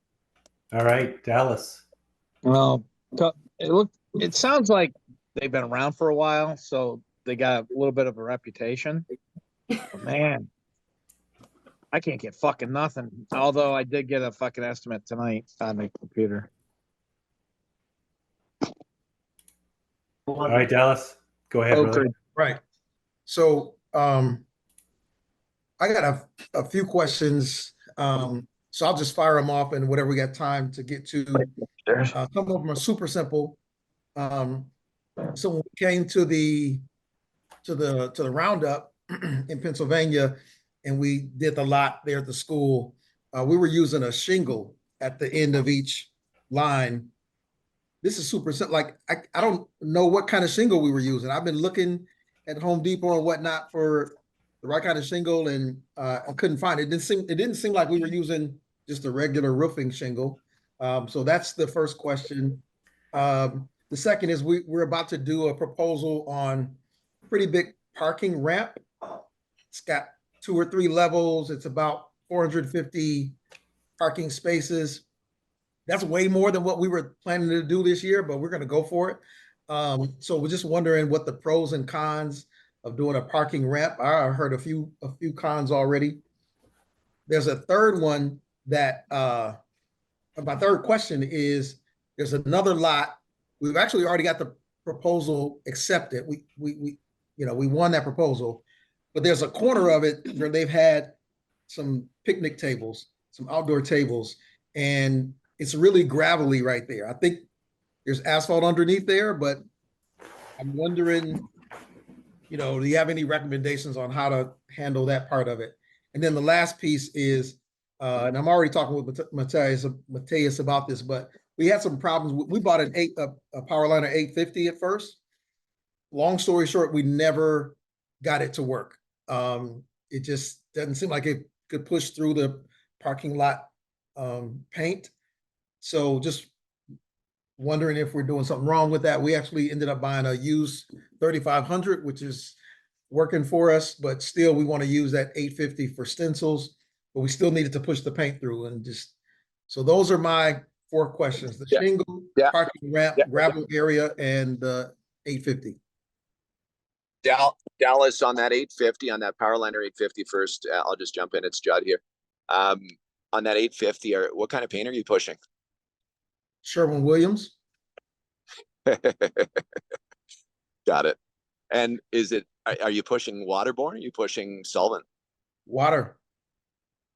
All right, Dallas. Well, it sounds like they've been around for a while, so they got a little bit of a reputation. But man, I can't get fucking nothing. Although I did get a fucking estimate tonight on the computer. All right, Dallas, go ahead, brother. Okay. Right. So I got a few questions. So I'll just fire them off and whatever we got time to get to. Some of them are super simple. So when we came to the roundup in Pennsylvania, and we did the lot there at the school, we were using a shingle at the end of each line. This is super simple. Like, I don't know what kind of shingle we were using. I've been looking at Home Depot and whatnot for the right kind of shingle, and I couldn't find it. It didn't seem like we were using just a regular roofing shingle. So that's the first question. The second is we're about to do a proposal on a pretty big parking ramp. It's got 2 or 3 levels. It's about 450 parking spaces. That's way more than what we were planning to do this year, but we're going to go for it. So we're just wondering what the pros and cons of doing a parking ramp. I heard a few cons already. There's a third one that my third question is, there's another lot. We've actually already got the proposal accepted. We won that proposal, but there's a corner of it where they've had some picnic tables, some outdoor tables, and it's really gravelly right there. I think there's asphalt underneath there, but I'm wondering, do you have any recommendations on how to handle that part of it? And then the last piece is, and I'm already talking with Mateus about this, but we had some problems. We bought a Powerliner 850 at first. Long story short, we never got it to work. It just doesn't seem like it could push through the parking lot paint. So just wondering if we're doing something wrong with that. We actually ended up buying a used 3500, which is working for us, but still we want to use that 850 for stencils, but we still needed to push the paint through. And just, so those are my 4 questions: the shingle, parking ramp, gravel area, and the 850. Dallas, on that 850, on that Powerliner 850 first, I'll just jump in. It's Judd here. On that 850, what kind of paint are you pushing? Sherwin-Williams. Got it. And are you pushing waterborne? Are you pushing solvent? Water.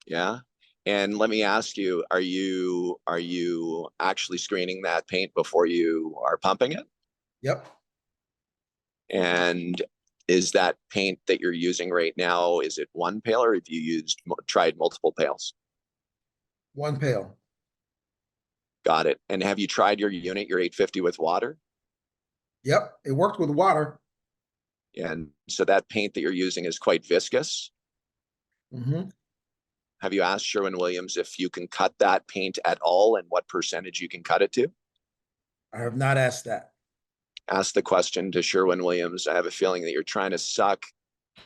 Yeah. And let me ask you, are you actually screening that paint before you are pumping it? Yep. And is that paint that you're using right now, is it one pail, or have you tried multiple pails? 1 pail. Got it. And have you tried your unit, your 850, with water? Yep, it worked with water. And so that paint that you're using is quite viscous. Mm-hmm. Have you asked Sherwin-Williams if you can cut that paint at all, and what percentage you can cut it to? I have not asked that. Ask the question to Sherwin-Williams. I have a feeling that you're trying to suck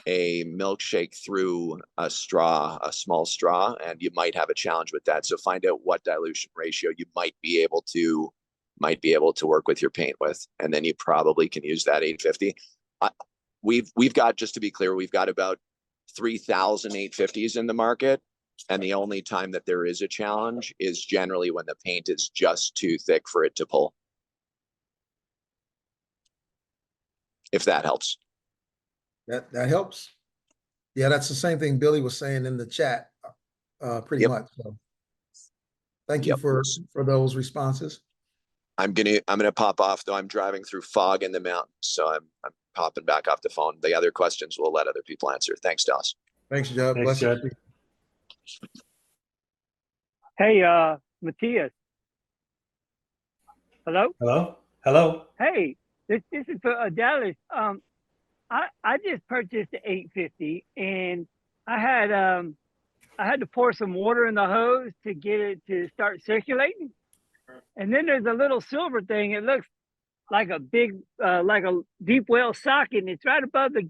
a milkshake through a straw, a small straw, and you might have a challenge with that. So find out what dilution ratio you might be able to work with your paint with, and then you probably can use that 850. We've got, just to be clear, we've got about 3,000 850s in the market, and the only time that there is a challenge is generally when the paint is just too thick for it to pull. If that helps. That helps. Yeah, that's the same thing Billy was saying in the chat, pretty Yep. much. So thank you Yep. for those responses. I'm gonna pop off though. I'm driving through fog in the mountains, so I'm popping back off the phone. The other questions we'll let other people answer. Thanks, Dallas. Thanks, Judd. Thanks, Bless you. Judd. Hey, Matthias. Hello? Hello. Hey, this is for Dallas. I just purchased the 850 and I had to pour some water in the hose to get it to start circulating. And then there's a little silver thing. It looks like a big, like a deep well socket, and it's right above the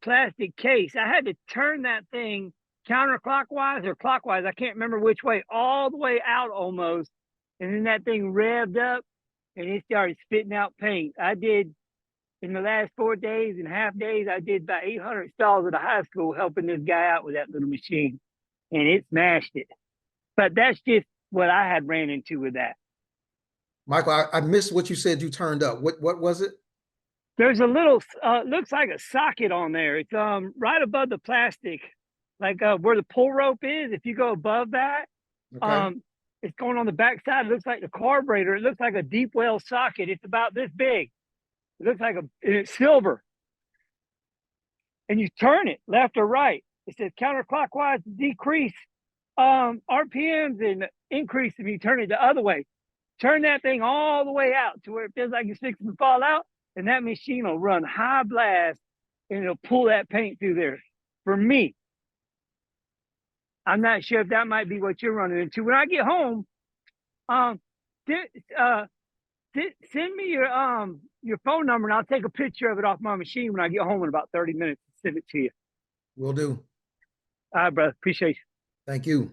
plastic case. I had to turn that thing counterclockwise or clockwise. I can't remember which way, all the way out almost. And then that thing revved up and it started spitting out paint. I did, in the last 4 days and half days, I did about 800 stalls at a high school helping this guy out with that little machine. And it smashed it. But that's just what I had ran into with that. Michael, I missed what you said you turned up. What was it? There's a little, looks like a socket on there. It's right above the plastic, like where the pull rope is. If you go above that, Okay. it's going on the back side. It looks like the carburetor. It looks like a deep well socket. It's about this big. It looks like it's silver. And you turn it left or right. It says counterclockwise to decrease RPMs and increase if you turn it the other way. Turn that thing all the way out to where it feels like it's fixing to fall out, and that machine will run high blast and it'll pull that paint through there. For me, I'm not sure if that might be what you're running into. When I get home, send me your phone number and I'll take a picture of it off my machine when I get home in about 30 minutes and send it to you. Will do. All right, brother. Appreciate you. Thank you.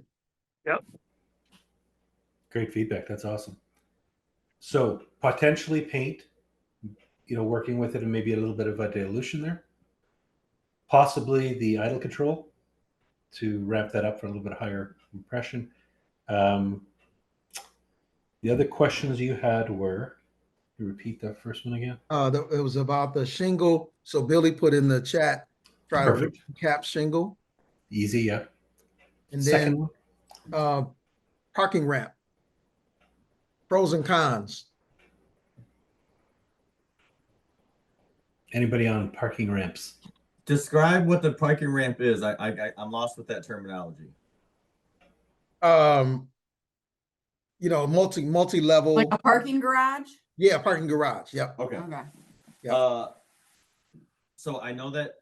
Yep. Great feedback. That's awesome. So potentially paint, working with it and maybe a little bit of a dilution there. Possibly the idle control to ramp that up for a little bit higher compression. The other questions you had were, you repeat that first one again? It was about the shingle. So Billy put in the chat, try Perfect. to recap shingle. Easy, yeah. And Second then parking ramp. Pros and cons. Anybody on parking ramps? Describe what the parking ramp is. I'm lost with that terminology. Multi-level. Like a parking garage? Yeah, parking garage. Yep. Okay. Okay. Yep. So I know that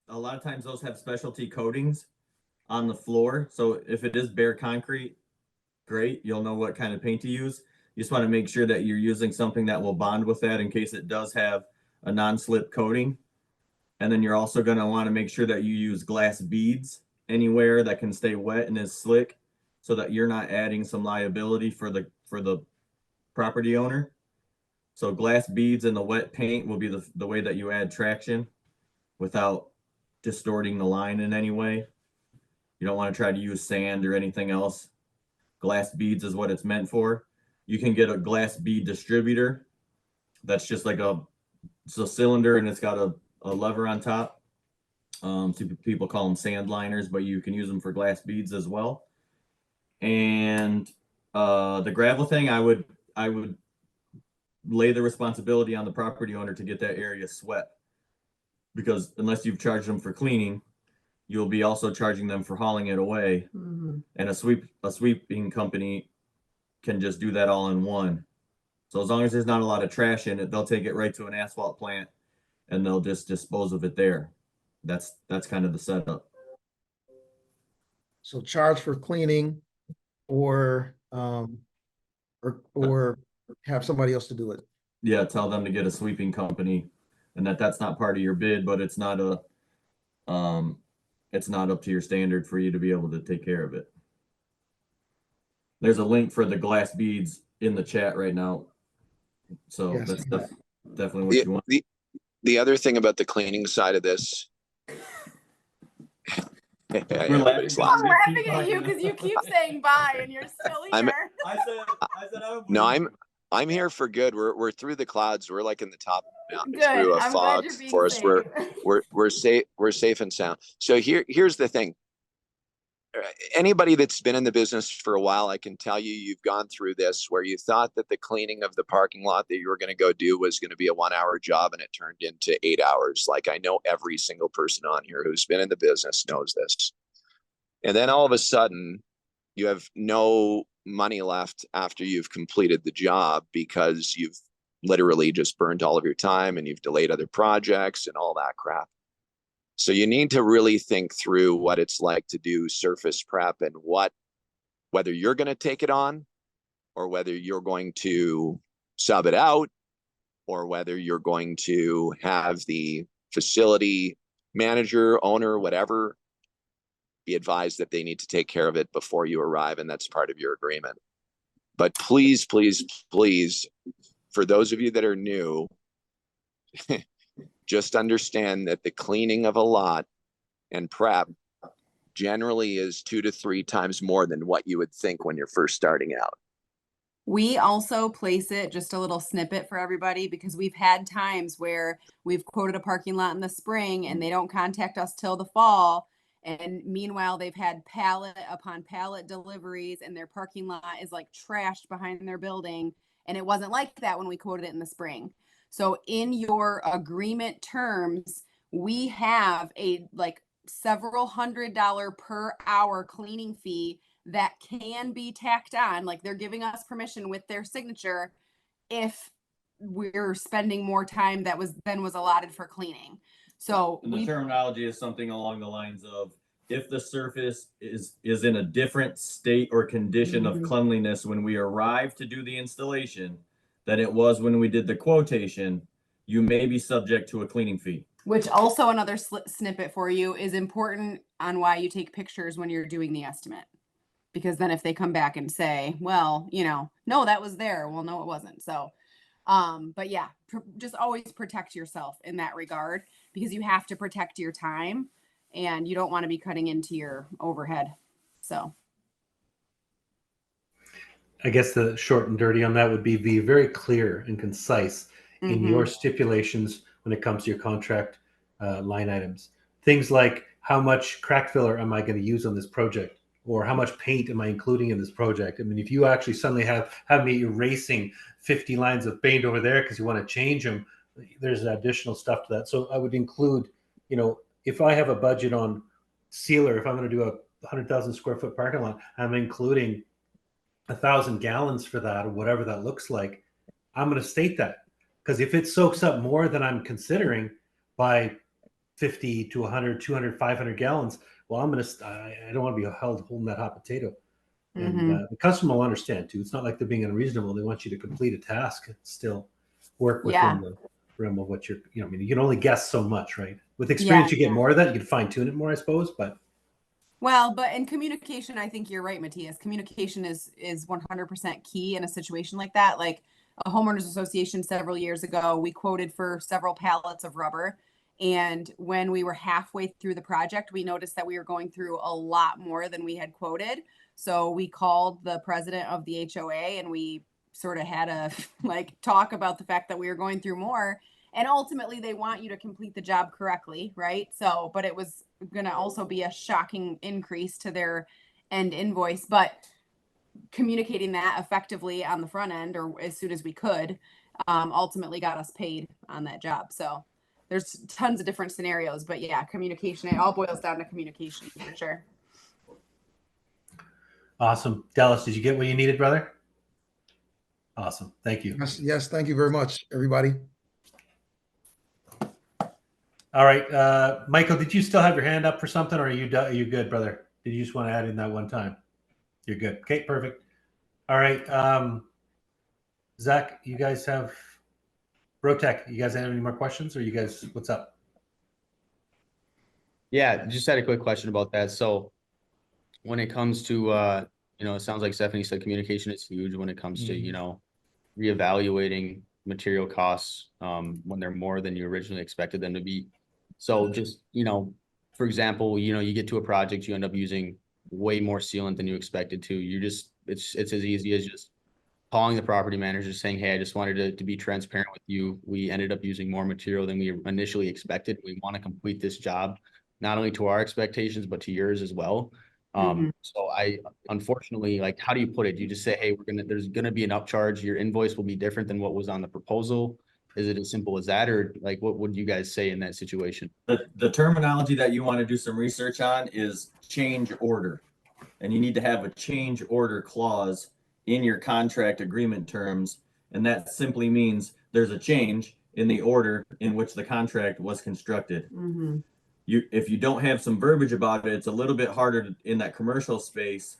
a lot of times those have specialty coatings on the floor. So if it is bare concrete, great. You'll know what kind of paint to use. You just want to make sure that you're using something that will bond with that in case it does have a non-slip coating. And then you're also going to want to make sure that you use glass beads anywhere that can stay wet and is slick, so that you're not adding some liability for the property owner. So glass beads and the wet paint will be the way that you add traction without distorting the line in any way. You don't want to try to use sand or anything else. Glass beads is what it's meant for. You can get a glass bead distributor. That's just like it's a cylinder and it's got a lever on top. People call them sand liners, but you can use them for glass beads as well. And the gravel thing, I would lay the responsibility on the property owner to get that area swept, because unless you've charged them for cleaning, you'll be also charging them for hauling it away. Mm-hmm. And a sweeping company can just do that all in one. So as long as there's not a lot of trash in it, they'll take it right to an asphalt plant and they'll just dispose of it there. That's kind of the setup. So charge for cleaning or have somebody else to do it. Yeah, tell them to get a sweeping company, and that's not part of your bid, but it's not it's not up to your standard for you to be able to take care of it. There's a link for the glass beads in the chat right now. So Yes, that's definitely what you want. The other thing about the cleaning side of this. I'm laughing at you because you keep saying bye and you're still here. I said I don't No, I'm here for good. We're through the clouds. We're like in the top of the mountain Good. through a I'm glad fog you're being forest. safe. We're safe and sound. So here's the thing. Anybody that's been in the business for a while, I can tell you, you've gone through this where you thought that the cleaning of the parking lot that you were going to go do was going to be a 1 hour job, and it turned into 8 hours. Like, I know every single person on here who's been in the business knows this. And then all of a sudden you have no money left after you've completed the job because you've literally just burned all of your time and you've delayed other projects and all that crap. So you need to really think through what it's like to do surface prep and whether you're going to take it on or whether you're going to sub it out or whether you're going to have the facility manager, owner, whatever, be advised that they need to take care of it before you arrive. And that's part of your agreement. But please, please, please, for those of you that are new, just understand that the cleaning of a lot and prep generally is 2 to 3 times more than what you would think when you're first starting out. We also place it, just a little snippet for everybody, because we've had times where we've quoted a parking lot in the spring and they don't contact us till the fall. And meanwhile, they've had pallet upon pallet deliveries and their parking lot is like trashed behind their building. And it wasn't like that when we quoted it in the spring. So in your agreement terms, we have a like several $100 per hour cleaning fee that can be tacked on. Like, they're giving us permission with their signature if we're spending more time that was allotted for cleaning. So And the terminology is something along the lines of, if the surface is in a different state or condition of cleanliness when we arrive to do the installation than it was when we did the quotation, you may be subject to a cleaning fee. Which also, another snippet for you, is important on why you take pictures when you're doing the estimate. Because then if they come back and say, well, no, that was there. Well, no, it wasn't. So, but yeah, just always protect yourself in that regard, because you have to protect your time and you don't want to be cutting into your overhead. So I guess the short and dirty on that would be very clear and concise in your stipulations when it comes to your contract line items. Things like, how much crack filler am I going to use on this project? Or how much paint am I including in this project? I mean, if you actually suddenly have me erasing 50 lines of paint over there because you want to change them, there's additional stuff to that. So I would include, if I have a budget on sealer, if I'm going to do a 100,000 square foot parking lot, I'm including 1,000 gallons for that, or whatever that looks like. I'm going to state that, because if it soaks up more than I'm considering by 50 to 100, 200, 500 gallons, well, I don't want to be holding that hot potato. And the customer will understand too. It's not like they're being unreasonable. They want you to complete a task and still work within the realm of what you can only guess so much, right? With experience, you get more of that. You can fine tune it more, I suppose, but. Well, but in communication, I think you're right, Matthias. Communication is 100% key in a situation like that. Like a homeowners association several years ago, we quoted for several pallets of rubber. And when we were halfway through the project, we noticed that we were going through a lot more than we had quoted. So we called the president of the HOA and we sort of had a talk about the fact that we were going through more. And ultimately, they want you to complete the job correctly, right? So, but it was going to also be a shocking increase to their end invoice. But communicating that effectively on the front end, or as soon as we could, ultimately got us paid on that job. So there's tons of different scenarios, but yeah, communication, it all boils down to communication for sure. Awesome. Dallas, did you get what you needed, brother? Awesome. Thank you. Yes. Thank you very much, everybody. All right. Michael, did you still have your hand up for something, or are you good, brother? Did you just want to add in that one time? You're good. Okay, perfect. All right. Zach, you guys have Brotech, you guys have any more questions, or you guys, what's up? Yeah, just had a quick question about that. So when it comes to, it sounds like Stephanie said communication is huge when it comes to, reevaluating material costs when they're more than you originally expected them to be. So just, for example, you get to a project, you end up using way more sealant than you expected to. It's as easy as just calling the property manager saying, hey, I just wanted to be transparent with you. We ended up using more material than we initially expected. We want to complete this job, not only to our expectations, but to yours as well. So I, unfortunately, like, how do you put it? Do you just say, hey, there's going to be an upcharge. Your invoice will be different than what was on the proposal. Is it as simple as that? Or like, what would you guys say in that situation? The terminology that you want to do some research on is change order. And you need to have a change order clause in your contract agreement terms. And that simply means there's a change in the order in which the contract was constructed. If you don't have some verbiage about it, it's a little bit harder in that commercial space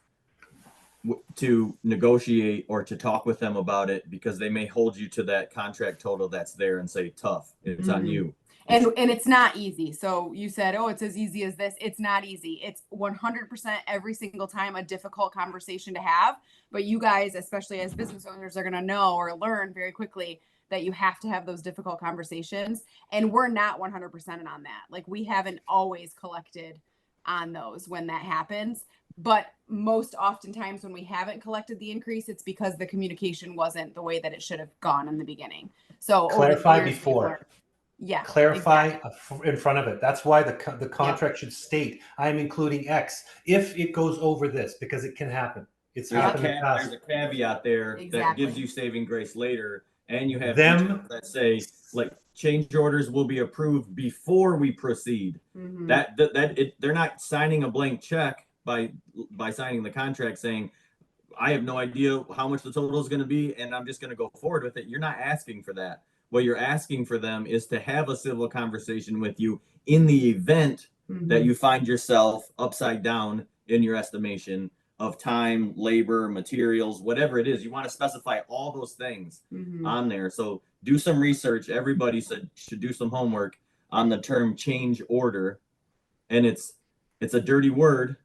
to negotiate or to talk with them about it, because they may hold you to that contract total that's there and say, tough, it's on you. And it's not easy. So you said, oh, it's as easy as this. It's not easy. It's 100% every single time a difficult conversation to have. But you guys, especially as business owners, are going to know or learn very quickly that you have to have those difficult conversations. And we're not 100% on that. Like, we haven't always collected on those when that happens. But most oftentimes when we haven't collected the increase, it's because the communication wasn't the way that it should have gone in the beginning. So Clarify before. Yeah. Clarify exactly. in front of it. That's why the contract should state, I am including X if it goes over this, because it can happen. It's happened in the past. There's a caveat there that Exactly. gives you saving grace later, and you have Them- details that say, like, change orders will be approved before we proceed. They're not signing a blank check by signing the contract saying, I have no idea how much the total is going to be, and I'm just going to go forward with it. You're not asking for that. What you're asking for them is to have a civil conversation with you in the event that you find yourself upside down in your estimation of time, labor, materials, whatever it is. You want to specify all those things on there. So do some research. Everybody should do some homework on the term change order. And it's a dirty word.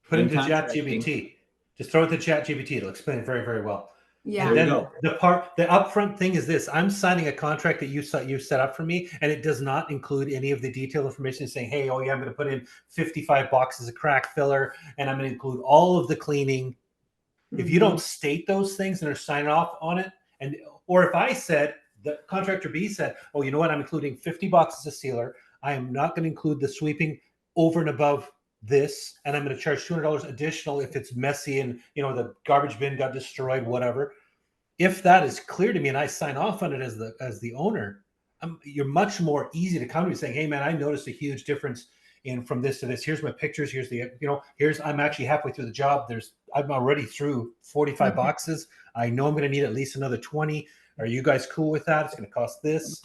Put in into contracting. ChatGPT. Just throw it to ChatGPT. It'll explain it very, very well. Yeah. And There then you go. the upfront thing is this: I'm signing a contract that you set up for me, and it does not include any of the detailed information saying, "Hey, oh yeah, I'm going to put in 55 boxes of crack filler, and I'm going to include all of the cleaning." If you don't state those things and are signing off on it, or if I said, the contractor B said, "Oh, you know what? I'm including 50 boxes of sealer. I am not going to include the sweeping over and above this, and I'm going to charge $200 additional if it's messy and the garbage bin got destroyed, whatever." If that is clear to me and I sign off on it as the owner, you're much more easy to come to me saying, "Hey man, I noticed a huge difference in from this to this. Here's my pictures. Here's I'm actually halfway through the job. I'm already through 45 boxes. I know I'm going to need at least another 20. Are you guys cool with that? It's going to cost this."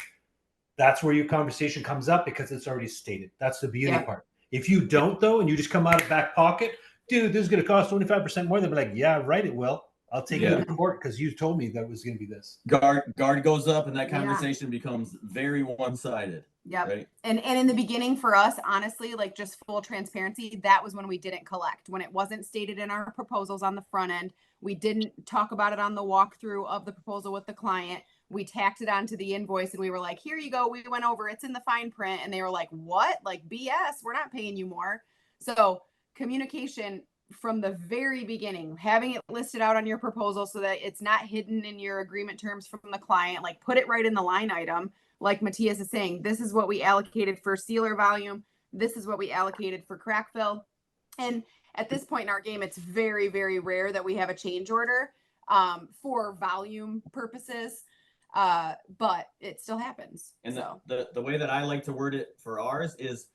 That's where your conversation comes up, because it's already stated. That's the beauty part. If you don't, though, and you just come out of back pocket, dude, this is going to cost 25% more. They'll be like, "Yeah, right, it will. I'll take you to court because you told me that it was going to be this." Guard goes up, and that conversation becomes very one-sided. Yep. Right? And in the beginning for us, honestly, like, just full transparency, that was when we didn't collect. When it wasn't stated in our proposals on the front end, we didn't talk about it on the walkthrough of the proposal with the client. We tacked it onto the invoice and we were like, "Here you go. We went over. It's in the fine print." And they were like, "What? Like, BS. We're not paying you more." So communication from the very beginning, having it listed out on your proposal so that it's not hidden in your agreement terms from the client, like, put it right in the line item. Like Matthias is saying, this is what we allocated for sealer volume. This is what we allocated for crack fill. And at this point in our game, it's very, very rare that we have a change order for volume purposes. But it still happens. And the way that I like to word it for ours is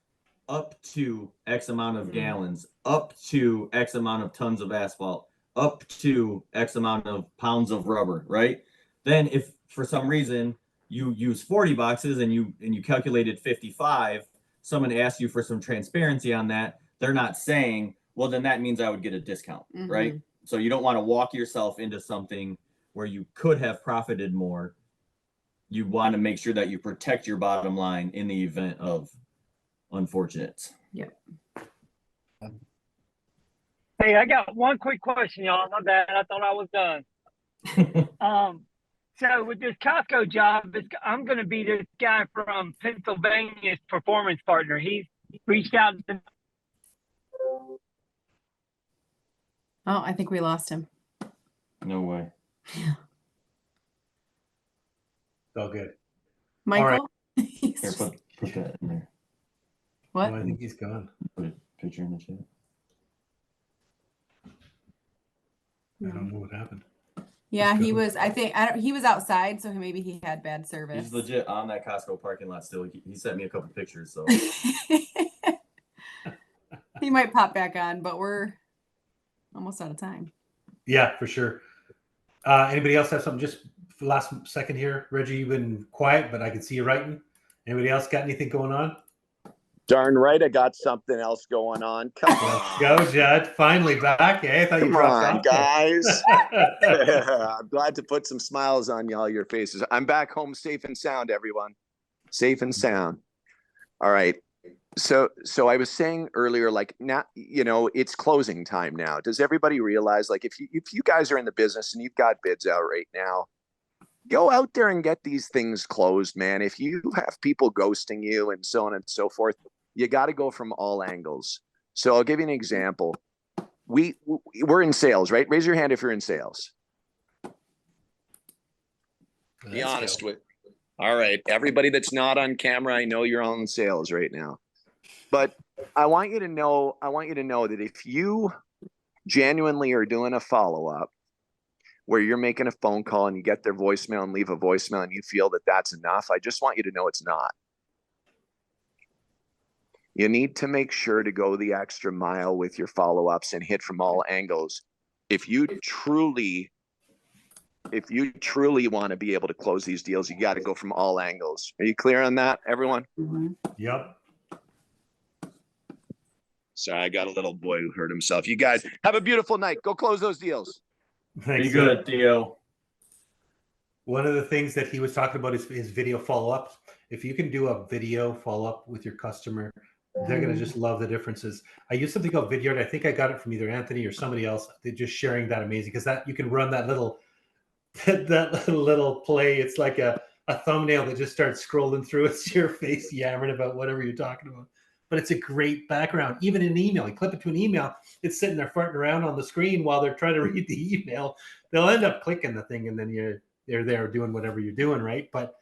up to X amount of gallons, up to X amount of tons of asphalt, up to X amount of pounds of rubber, right? Then if for some reason you use 40 boxes and you calculated 55, someone asks you for some transparency on that, they're not saying, well, then that means I would get a discount, right? So you don't want to walk yourself into something where you could have profited more. You want to make sure that you protect your bottom line in the event of unfortunates. Yep. Hey, I got one quick question, y'all. My bad. I thought I was done. So with this Costco job, I'm going to be this guy from Pennsylvania's performance partner. He's reached out to. Oh, I think we lost him. No way. all good. Michael? He's Here, just- put that in there. what? Oh, I think he's gone. Put a picture in the chat. I don't know what happened. Yeah, Let's he go. was. I think he was outside, so maybe he had bad service. He's legit on that Costco parking lot still. He sent me a couple pictures, so He might pop back on, but we're almost out of time. Yeah, for sure. Anybody else have something just for last second here? Reggie, you've been quiet, but I can see you writing. Anybody else got anything going on? Darn right, I got something else going on. Come Let's on, go, Judd. Finally back. Eh? I thought you come dropped on, off there. guys. I'm glad to put some smiles on y'all your faces. I'm back home safe and sound, everyone. Safe and sound. All right. So I was saying earlier, like now, you know, it's closing time now. Does everybody realize, like, if you guys are in the business and you've got bids out right now, go out there and get these things closed, man. If you have people ghosting you and so on and so forth, you got to go from all angles. So I'll give you an example. We're in sales, right? Raise your hand if you're in sales. Be honest with. All right, everybody that's not on camera, I know you're on sales right now. But I want you to know that if you genuinely are doing a follow-up where you're making a phone call and you get their voicemail and leave a voicemail and you feel that that's enough, I just want you to know it's not. You need to make sure to go the extra mile with your follow-ups and hit from all angles. If you truly want to be able to close these deals, you got to go from all angles. Are you clear on that, everyone? Yep. Sorry, I got a little boy who hurt himself. You guys have a beautiful night. Go close those deals. Thanks, be good, Theo. One of the things that he was talking about is video follow-ups. If you can do a video follow-up with your customer, they're going to just love the differences. I used something called Vidyard. I think I got it from either Anthony or somebody else. They're just sharing that amazing because that you can run that little play. It's like a thumbnail that just starts scrolling through. It's your face yammering about whatever you're talking about. But it's a great background. Even in an email, you clip it to an email, it's sitting there farting around on the screen while they're trying to read the email. They'll end up clicking the thing and then they're there doing whatever you're doing, right? But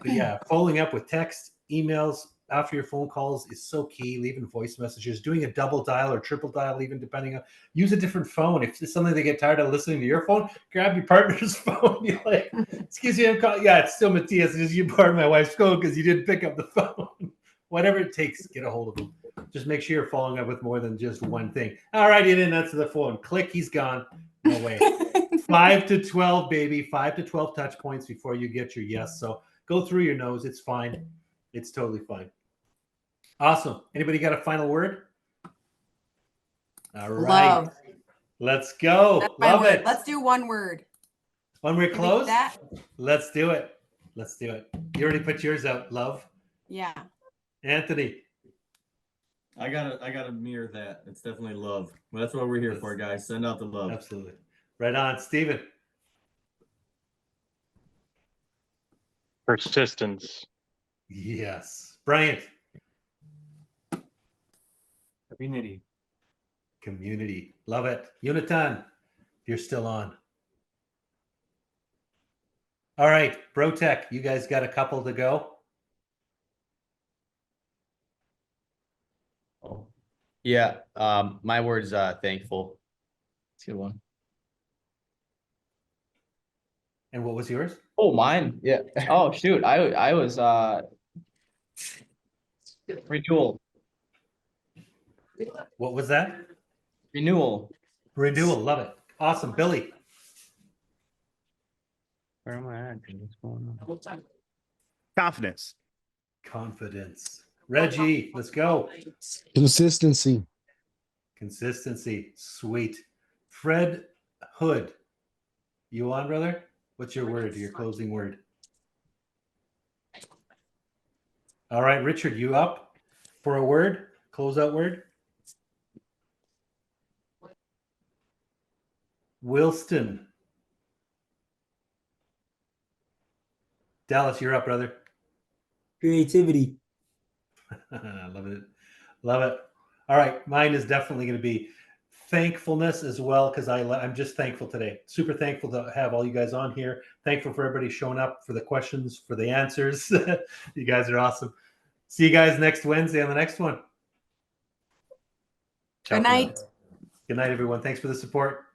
yeah, following up with text, emails after your phone calls is so key. Leaving voice messages, doing a double dial or triple dial, even depending on, use a different phone. If it's something they get tired of listening to your phone, grab your partner's phone. You're like, excuse me, I'm calling. Yeah, it's still Matthias. It's just you borrowed my wife's phone because you didn't pick up the phone. Whatever it takes, get a hold of them. Just make sure you're following up with more than just one thing. All right, you didn't answer the phone. Click, he's gone. No way. 5 to 12, baby. 5 to 12 touch points before you get your yes. So go through your nose. It's fine. It's totally fine. Awesome. Anybody got a final word? All right. Love. Let's go. That's my Love word. it. Let's do one word. When we're Can we do close, that? let's do it. Let's do it. You already put yours out. Love. Yeah. Anthony. I gotta mirror that. It's definitely love. Well, that's what we're here for, guys. Send out the love. Absolutely. Right on. Steven. Persistence. Yes. Bryant. Community. Community. Love it. Unitan, you're still on. All right. BroTech, you guys got a couple to go. Yeah. My word's thankful. It's a good one. And what was yours? Oh, mine. Yeah. Oh, shoot. I was renewal. What was that? Renewal. Renewal. Love it. Awesome. Billy. Where am I at? What's going on? Confidence. Confidence. Reggie, let's go. Consistency. Consistency. Sweet. Fred Hood. You on, brother? What's your word, your closing word? All right, Richard, you up for a word? Closeout word? Wilston. Dallas, you're up, brother. Creativity. Love it. Love it. All right. Mine is definitely going to be thankfulness as well, because I'm just thankful today. Super thankful to have all you guys on here. Thankful for everybody showing up, for the questions, for the answers. You guys are awesome. See you guys next Wednesday on the next one. Ciao Good for now. night. Good night, everyone. Thanks for the support.